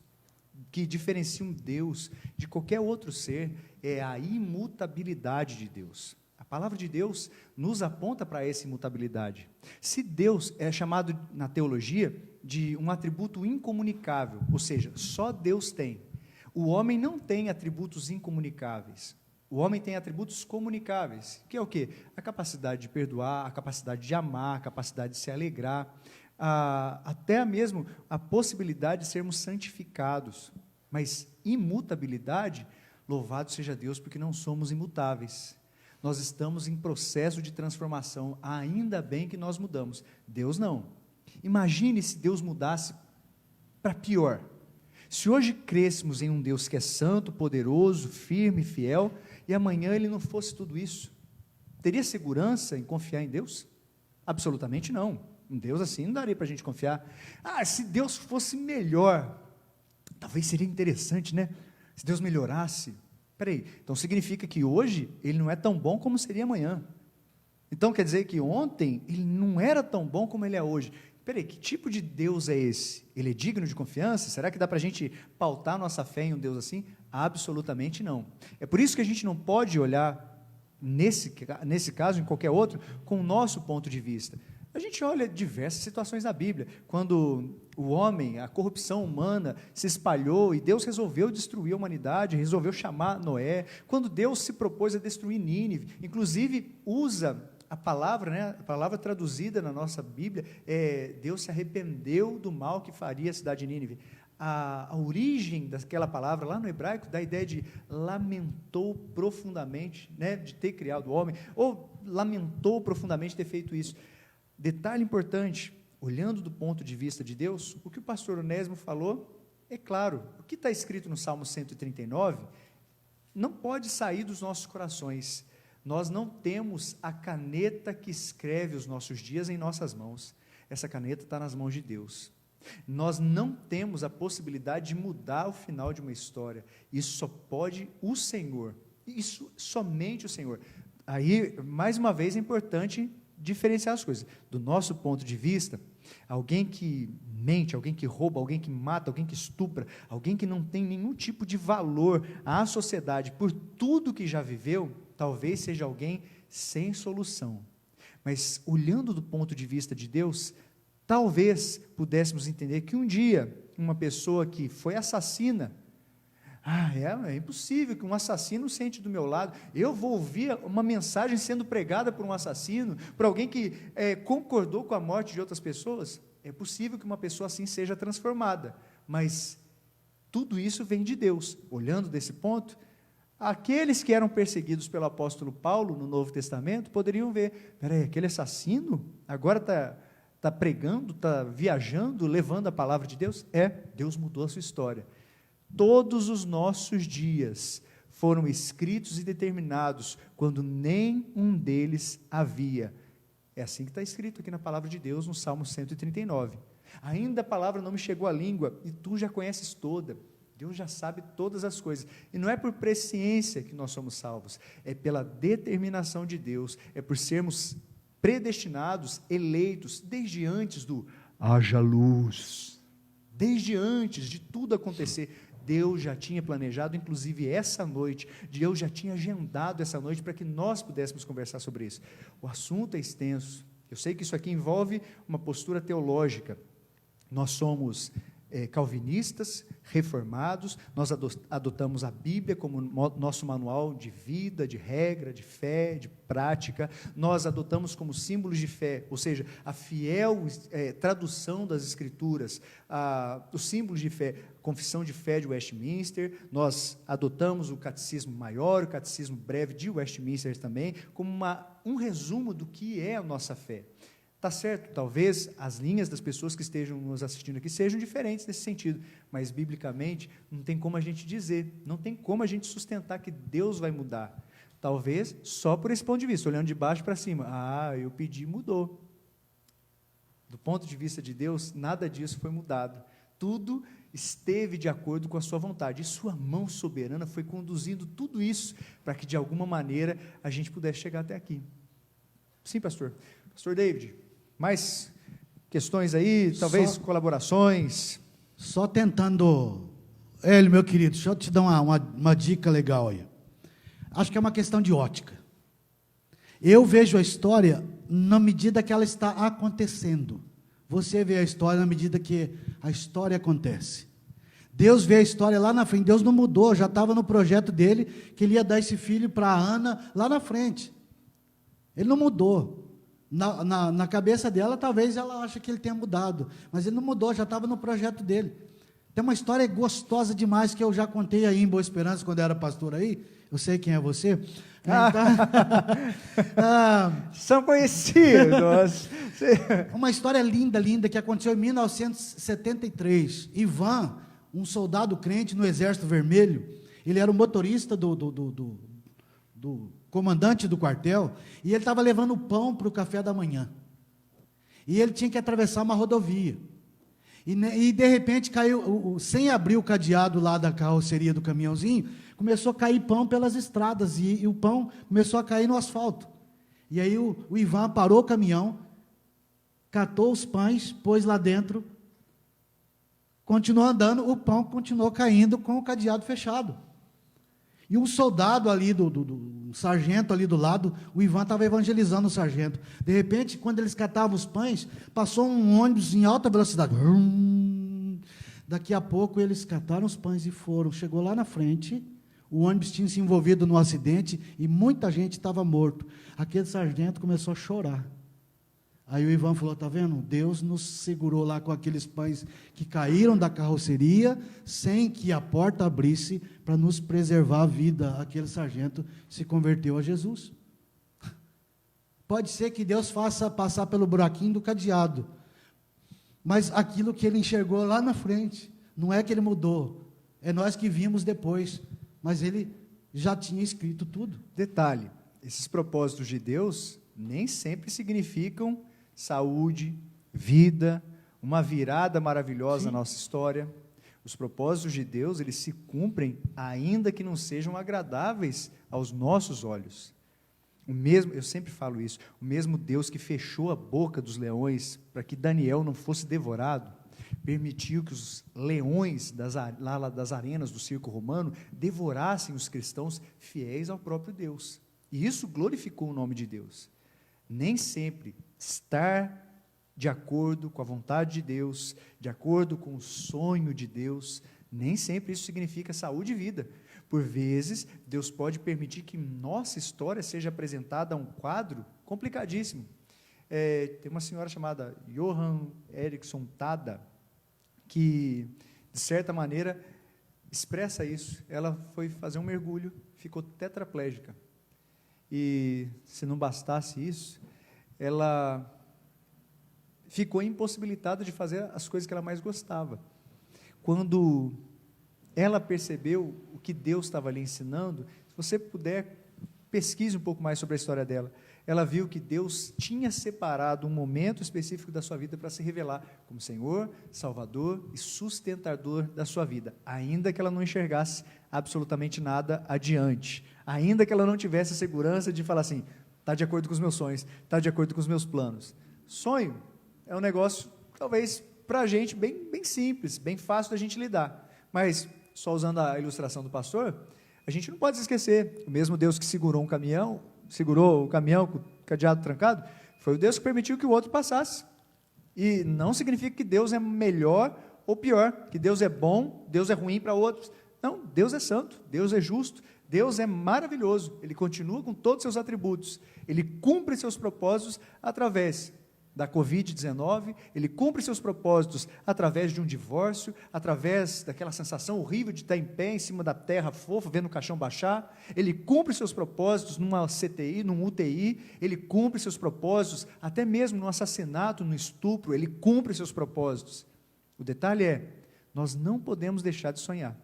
que diferenciam Deus de qualquer outro ser é a imutabilidade de Deus. A palavra de Deus nos aponta para essa imutabilidade. Se Deus é chamado na teologia de um atributo incomunicável, ou seja, só Deus tem. O homem não tem atributos incomunicáveis. O homem tem atributos comunicáveis, que é o quê? A capacidade de perdoar, a capacidade de amar, a capacidade de se alegrar, até mesmo a possibilidade de sermos santificados. Mas imutabilidade, louvado seja Deus, porque não somos imutáveis. Nós estamos em processo de transformação, ainda bem que nós mudamos. Deus não. Imagine se Deus mudasse para pior. Se hoje crêssemos em um Deus que é santo, poderoso, firme, fiel, e amanhã Ele não fosse tudo isso, teria segurança em confiar em Deus? Absolutamente não. Um Deus assim não daria para a gente confiar. Se Deus fosse melhor, talvez seria interessante, né? Se Deus melhorasse. Peraí, então significa que hoje Ele não é tão bom como seria amanhã. Então quer dizer que ontem Ele não era tão bom como Ele é hoje. Peraí, que tipo de Deus é esse? Ele é digno de confiança? Será que dá para a gente pautar nossa fé em um Deus assim? Absolutamente não. É por isso que a gente não pode olhar, nesse caso, em qualquer outro, com o nosso ponto de vista. A gente olha diversas situações na Bíblia, quando o homem, a corrupção humana se espalhou e Deus resolveu destruir a humanidade, resolveu chamar Noé, quando Deus se propôs a destruir Nínive, inclusive usa a palavra, né, a palavra traduzida na nossa Bíblia, Deus se arrependeu do mal que faria a cidade de Nínive. A origem daquela palavra lá no hebraico dá a ideia de lamentou profundamente, né, de ter criado o homem, ou lamentou profundamente ter feito isso. Detalhe importante, olhando do ponto de vista de Deus, o que o pastor Onésimo falou é claro. O que está escrito no Salmo 139 não pode sair dos nossos corações. Nós não temos a caneta que escreve os nossos dias em nossas mãos. Essa caneta está nas mãos de Deus. Nós não temos a possibilidade de mudar o final de uma história. Isso só pode o Senhor. Isso somente o Senhor. Aí, mais uma vez, é importante diferenciar as coisas. Do nosso ponto de vista, alguém que mente, alguém que rouba, alguém que mata, alguém que estupra, alguém que não tem nenhum tipo de valor à sociedade por tudo que já viveu, talvez seja alguém sem solução. Mas, olhando do ponto de vista de Deus, talvez pudéssemos entender que um dia, uma pessoa que foi assassina, é impossível que um assassino sente do meu lado, eu vou ouvir uma mensagem sendo pregada por um assassino, por alguém que concordou com a morte de outras pessoas. É possível que uma pessoa assim seja transformada, mas tudo isso vem de Deus. Olhando desse ponto, aqueles que eram perseguidos pelo apóstolo Paulo no Novo Testamento poderiam ver, peraí, aquele assassino agora está pregando, está viajando, levando a palavra de Deus? Deus mudou a sua história. Todos os nossos dias foram escritos e determinados quando nenhum deles havia. É assim que está escrito aqui na palavra de Deus, no Salmo 139. Ainda a palavra não me chegou à língua, e tu já conheces toda. Deus já sabe todas as coisas. E não é por presciência que nós somos salvos, é pela determinação de Deus, é por sermos predestinados, eleitos, desde antes do haja luz. Desde antes de tudo acontecer, Deus já tinha planejado, inclusive essa noite, Deus já tinha agendado essa noite para que nós pudéssemos conversar sobre isso. O assunto é extenso, eu sei que isso aqui envolve uma postura teológica. Nós somos calvinistas, reformados, nós adotamos a Bíblia como nosso manual de vida, de regra, de fé, de prática, nós adotamos como símbolos de fé, ou seja, a fiel tradução das Escrituras, os símbolos de fé, confissão de fé de Westminster, nós adotamos o catecismo maior, o catecismo breve de Westminster também, como um resumo do que é a nossa fé. Está certo, talvez as linhas das pessoas que estejam nos assistindo aqui sejam diferentes nesse sentido, mas biblicamente não tem como a gente dizer, não tem como a gente sustentar que Deus vai mudar. Talvez só por esse ponto de vista, olhando de baixo para cima. Eu pedi, mudou. Do ponto de vista de Deus, nada disso foi mudado. Tudo esteve de acordo com a sua vontade, e sua mão soberana foi conduzindo tudo isso para que de alguma maneira a gente pudesse chegar até aqui. Sim, pastor. Pastor David, mais questões aí, talvez colaborações? Só tentando, Hélio, meu querido, deixa eu te dar uma dica legal aí. Acho que é uma questão de ótica. Eu vejo a história na medida que ela está acontecendo. Você vê a história na medida que a história acontece. Deus vê a história lá na frente. Deus não mudou, já estava no projeto dele, que ele ia dar esse filho para Ana lá na frente. Ele não mudou. Na cabeça dela, talvez ela ache que ele tenha mudado, mas ele não mudou, já estava no projeto dele. Tem uma história gostosa demais, que eu já contei aí em Boa Esperança, quando eu era pastor aí, eu sei quem é você. São conhecidos. Uma história linda, linda, que aconteceu em 1973. Ivan, um soldado crente no Exército Vermelho, ele era o motorista do comandante do quartel, e ele estava levando pão para o café da manhã, e ele tinha que atravessar uma rodovia, e de repente caiu, sem abrir o cadeado lá da carroceria do caminhãozinho, começou a cair pão pelas estradas, e o pão começou a cair no asfalto, e aí o Ivan parou o caminhão, catou os pães, pôs lá dentro, continuou andando, o pão continuou caindo com o cadeado fechado. E um soldado ali, um sargento ali do lado, o Ivan estava evangelizando o sargento. De repente, quando eles catavam os pães, passou um ônibus em alta velocidade. Daqui a pouco eles cataram os pães e foram. Chegou lá na frente, o ônibus tinha se envolvido num acidente e muita gente estava morto. Aquele sargento começou a chorar. Aí o Ivan falou, está vendo? Deus nos segurou lá com aqueles pães que caíram da carroceria, sem que a porta abrisse, para nos preservar a vida. Aquele sargento se converteu a Jesus. Pode ser que Deus faça passar pelo buraquinho do cadeado, mas aquilo que ele enxergou lá na frente. Não é que ele mudou, é nós que vimos depois, mas ele já tinha escrito tudo. Detalhe, esses propósitos de Deus nem sempre significam saúde, vida, uma virada maravilhosa na nossa história. Os propósitos de Deus, eles se cumprem ainda que não sejam agradáveis aos nossos olhos. O mesmo, eu sempre falo isso, o mesmo Deus que fechou a boca dos leões para que Daniel não fosse devorado, permitiu que os leões das arenas do circo romano devorassem os cristãos fiéis ao próprio Deus. E isso glorificou o nome de Deus. Nem sempre estar de acordo com a vontade de Deus, de acordo com o sonho de Deus, nem sempre isso significa saúde e vida. Por vezes, Deus pode permitir que nossa história seja apresentada a um quadro complicadíssimo. Tem uma senhora chamada Johan Eriksson Tada, que, de certa maneira, expressa isso. Ela foi fazer um mergulho, ficou tetraplégica. E, se não bastasse isso, ela ficou impossibilitada de fazer as coisas que ela mais gostava. Quando ela percebeu o que Deus estava lhe ensinando, se você puder, pesquise um pouco mais sobre a história dela. Ela viu que Deus tinha separado um momento específico da sua vida para se revelar como Senhor, Salvador e sustentador da sua vida, ainda que ela não enxergasse absolutamente nada adiante, ainda que ela não tivesse a segurança de falar assim, está de acordo com os meus sonhos, está de acordo com os meus planos. Sonho é um negócio, talvez, para a gente, bem simples, bem fácil da gente lidar, mas, só usando a ilustração do pastor, a gente não pode se esquecer, o mesmo Deus que segurou o caminhão com o cadeado trancado, foi o Deus que permitiu que o outro passasse, e não significa que Deus é melhor ou pior, que Deus é bom, Deus é ruim para outros, não, Deus é santo, Deus é justo, Deus é maravilhoso, Ele continua com todos os seus atributos, Ele cumpre seus propósitos através da Covid-19, Ele cumpre seus propósitos através de um divórcio, através daquela sensação horrível de estar em pé em cima da terra fofa, vendo o caixão baixar, Ele cumpre seus propósitos numa CTI, num UTI, Ele cumpre seus propósitos, até mesmo no assassinato, no estupro, Ele cumpre seus propósitos. O detalhe é, nós não podemos deixar de sonhar,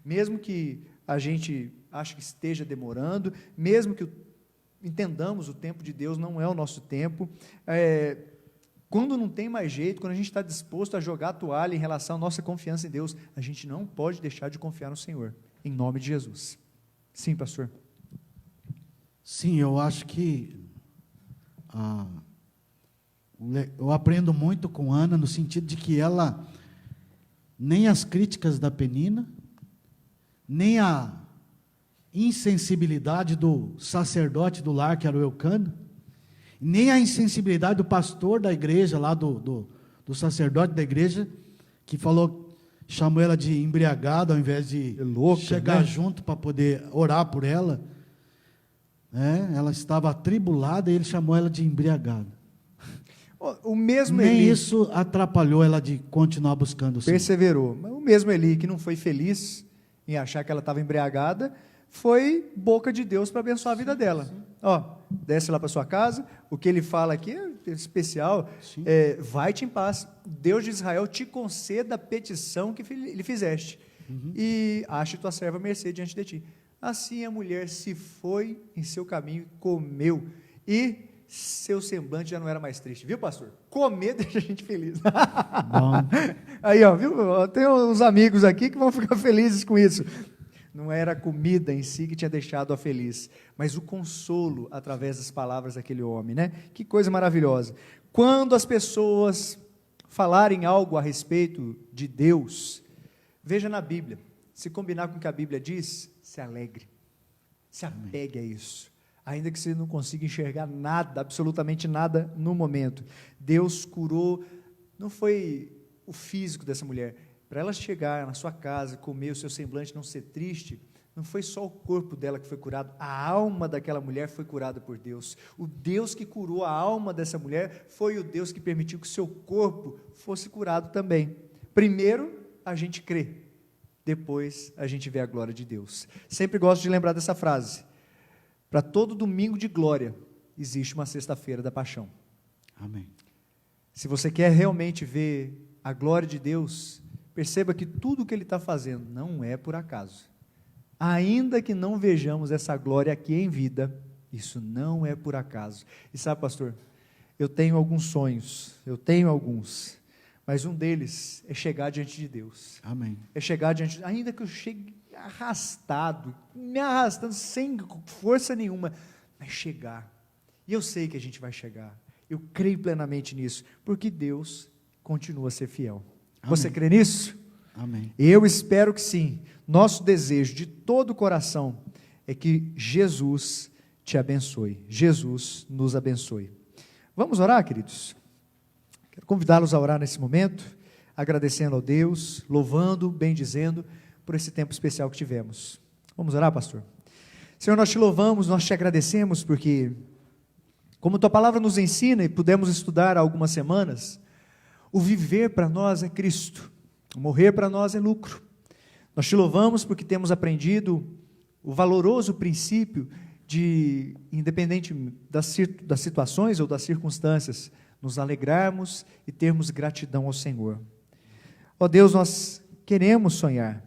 mesmo que a gente ache que esteja demorando, mesmo que entendamos o tempo de Deus não é o nosso tempo, quando não tem mais jeito, quando a gente está disposto a jogar a toalha em relação à nossa confiança em Deus, a gente não pode deixar de confiar no Senhor, em nome de Jesus. Sim, pastor? Sim, eu acho que eu aprendo muito com Ana, no sentido de que ela, nem as críticas da Penina, nem a insensibilidade do sacerdote do lar, que era o Eucana, nem a insensibilidade do pastor da igreja, lá do sacerdote da igreja, que chamou ela de embriagada, ao invés de chegar, né, junto para poder orar por ela, ela estava atribulada e ele chamou ela de embriagada. O mesmo Nem Eli, isso atrapalhou ela de continuar buscando o Senhor. perseverou, mas o mesmo Eli que não foi feliz em achar que ela estava embriagada, foi boca de Deus para abençoar a vida dela. Desce lá para sua casa, o que ele fala aqui é especial, vai-te em paz, Deus de Israel te conceda a petição que lhe fizeste, e ache tua serva à mercê diante de ti. Assim a mulher se foi em seu caminho, comeu, e seu semblante já não era mais triste, viu, pastor? Comer deixa a gente feliz. Aí, viu? Tem uns amigos aqui que vão ficar felizes com isso. Não era a comida em si que tinha deixado-a feliz, mas o consolo através das palavras daquele homem, né? Que coisa maravilhosa. Quando as pessoas falarem algo a respeito de Deus, veja na Bíblia, se combinar com o que a Bíblia diz, se alegre, se apegue a isso, ainda que você não consiga enxergar nada, absolutamente nada no momento. Deus curou, não foi o físico dessa mulher, para ela chegar na sua casa, comer, o seu semblante não ser triste, não foi só o corpo dela que foi curado, a alma daquela mulher foi curada por Deus. O Deus que curou a alma dessa mulher foi o Deus que permitiu que o seu corpo fosse curado também. Primeiro, a gente crê, depois a gente vê a glória de Deus. Sempre gosto de lembrar dessa frase. Para todo domingo de glória, existe uma sexta-feira da paixão. Amém. Se você quer realmente ver a glória de Deus, perceba que tudo o que Ele está fazendo não é por acaso. Ainda que não vejamos essa glória aqui em vida, isso não é por acaso. E sabe, pastor, eu tenho alguns sonhos, mas um deles é chegar diante de Deus. Amém. É chegar diante, ainda que eu chegue arrastado, me arrastando sem força nenhuma, mas chegar. E eu sei que a gente vai chegar. Eu creio plenamente nisso, porque Deus continua a ser fiel. Amém. Você crê nisso? Amém. Eu espero que sim. Nosso desejo de todo o coração é que Jesus te abençoe. Jesus nos abençoe. Vamos orar, queridos? Quero convidá-los a orar nesse momento, agradecendo ao Deus, louvando, bendizendo por esse tempo especial que tivemos. Vamos orar, pastor? Senhor, nós te louvamos, nós te agradecemos porque, como tua palavra nos ensina e pudemos estudar há algumas semanas, o viver para nós é Cristo, o morrer para nós é lucro. Nós te louvamos porque temos aprendido o valoroso princípio de, independente das situações ou das circunstâncias, nos alegrarmos e termos gratidão ao Senhor. Ó Deus, nós queremos sonhar.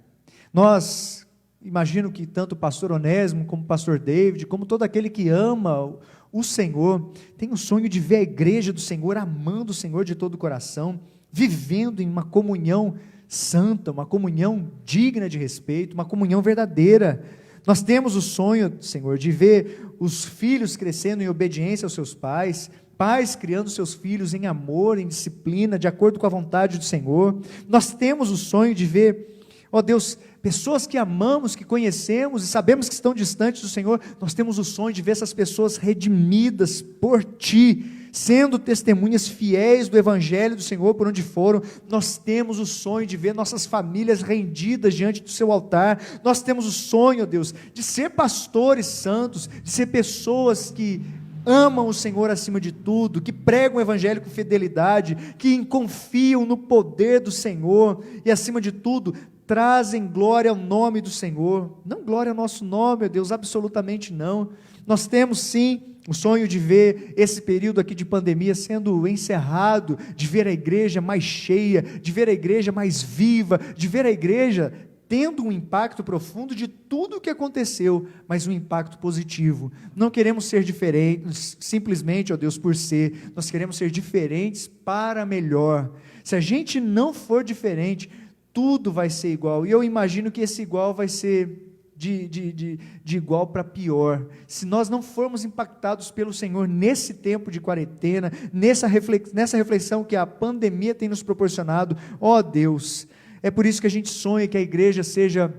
Nós, imagino que tanto o pastor Onésimo, como o pastor David, como todo aquele que ama o Senhor, tem o sonho de ver a igreja do Senhor, amando o Senhor de todo o coração, vivendo em uma comunhão santa, uma comunhão digna de respeito, uma comunhão verdadeira. Nós temos o sonho, Senhor, de ver os filhos crescendo em obediência aos seus pais, pais criando seus filhos em amor, em disciplina, de acordo com a vontade do Senhor. Nós temos o sonho de ver, ó Deus, pessoas que amamos, que conhecemos e sabemos que estão distantes do Senhor. Nós temos o sonho de ver essas pessoas redimidas por Ti, sendo testemunhas fiéis do Evangelho do Senhor por onde foram. Nós temos o sonho de ver nossas famílias rendidas diante do Seu altar. Nós temos o sonho, ó Deus, de ser pastores santos, de ser pessoas que amam o Senhor acima de tudo, que pregam o Evangelho com fidelidade, que confiam no poder do Senhor e acima de tudo, trazem glória ao nome do Senhor. Não glória ao nosso nome, ó Deus, absolutamente não. Nós temos sim o sonho de ver esse período aqui de pandemia sendo encerrado, de ver a igreja mais cheia, de ver a igreja mais viva, de ver a igreja tendo um impacto profundo de tudo o que aconteceu, mas um impacto positivo. Não queremos ser diferentes, simplesmente, ó Deus, por ser, nós queremos ser diferentes para melhor. Se a gente não for diferente, tudo vai ser igual, e eu imagino que esse igual vai ser de igual para pior. Se nós não formos impactados pelo Senhor nesse tempo de quarentena, nessa reflexão que a pandemia tem nos proporcionado, ó Deus, é por isso que a gente sonha que a igreja seja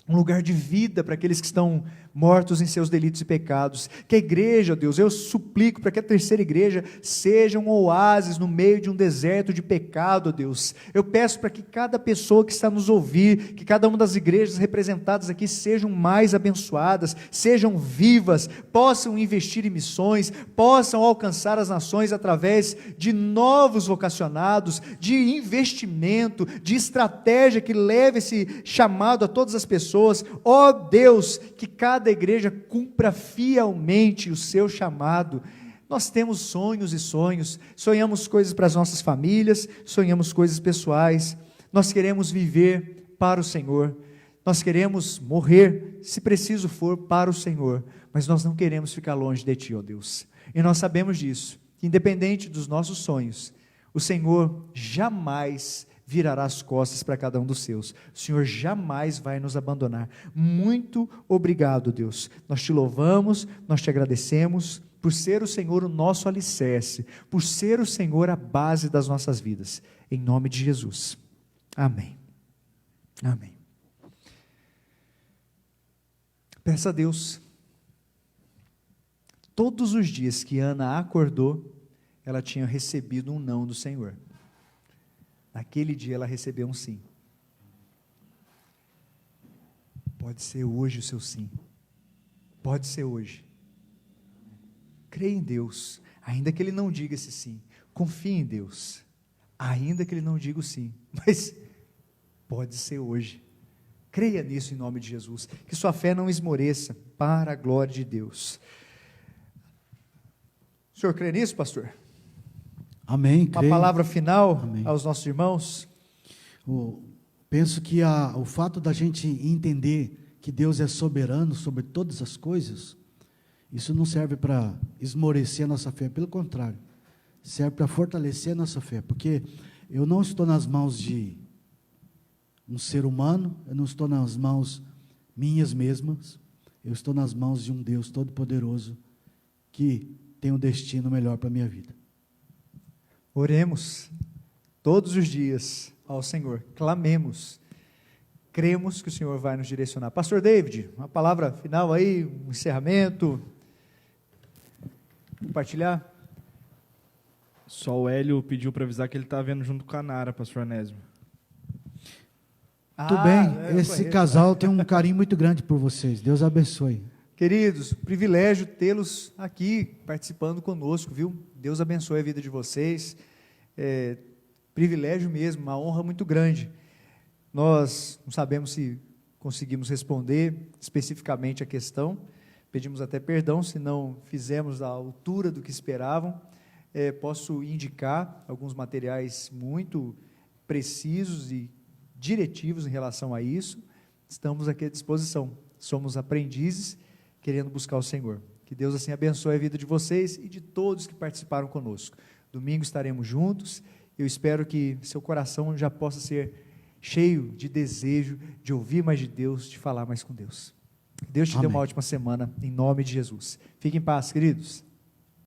um lugar de vida para aqueles que estão mortos em seus delitos e pecados, que a igreja, ó Deus, eu suplico para que a terceira igreja seja um oásis no meio de um deserto de pecado, ó Deus. Eu peço para que cada pessoa que está nos ouvir, que cada uma das igrejas representadas aqui sejam mais abençoadas, sejam vivas, possam investir em missões, possam alcançar as nações através de novos vocacionados, de investimento, de estratégia que leve esse chamado a todas as pessoas. Ó Deus, que cada igreja cumpra fielmente o seu chamado. Nós temos sonhos e sonhos, sonhamos coisas para as nossas famílias, sonhamos coisas pessoais, nós queremos viver para o Senhor, nós queremos morrer, se preciso for, para o Senhor, mas nós não queremos ficar longe de Ti, ó Deus, e nós sabemos disso, que independente dos nossos sonhos, o Senhor jamais virará as costas para cada um dos seus. O Senhor jamais vai nos abandonar. Muito obrigado, Deus. Nós te louvamos, nós te agradecemos por ser o Senhor o nosso alicerce, por ser o Senhor a base das nossas vidas. Em nome de Jesus. Amém. Amém. Peça a Deus. Todos os dias que Ana acordou, ela tinha recebido um não do Senhor. Naquele dia ela recebeu um sim. Pode ser hoje o seu sim. Pode ser hoje. Creia em Deus, ainda que Ele não diga esse sim. Confie em Deus, ainda que Ele não diga o sim. Mas pode ser hoje. Creia nisso em nome de Jesus. Que sua fé não esmoreça, para a glória de Deus. O senhor crê nisso, pastor? Amém. Uma Creio. palavra final Amém. aos nossos irmãos? Penso que o fato da gente entender que Deus é soberano sobre todas as coisas, isso não serve para esmorecer a nossa fé, pelo contrário, serve para fortalecer a nossa fé, porque eu não estou nas mãos de um ser humano, eu não estou nas mãos minhas mesmas, eu estou nas mãos de um Deus Todo-Poderoso que tem um destino melhor para a minha vida. Oremos todos os dias ao Senhor, clamemos, cremos que o Senhor vai nos direcionar. Pastor David, uma palavra final aí, um encerramento, compartilhar? Só o Hélio pediu para avisar que ele está vendo junto com a Nara, pastor Onésimo. Tudo bem, esse casal tem um carinho muito grande por vocês, Deus abençoe. Queridos, privilégio tê-los aqui participando conosco, viu? Deus abençoe a vida de vocês, privilégio mesmo, uma honra muito grande. Nós não sabemos se conseguimos responder especificamente a questão, pedimos até perdão se não fizemos à altura do que esperavam. Posso indicar alguns materiais muito precisos e diretivos em relação a isso, estamos aqui à disposição, somos aprendizes querendo buscar o Senhor. Que Deus assim abençoe a vida de vocês e de todos que participaram conosco. Domingo estaremos juntos, eu espero que seu coração já possa ser cheio de desejo de ouvir mais de Deus, de falar mais com Deus. Deus te dê uma ótima semana, em nome de Jesus. Fiquem em paz, queridos.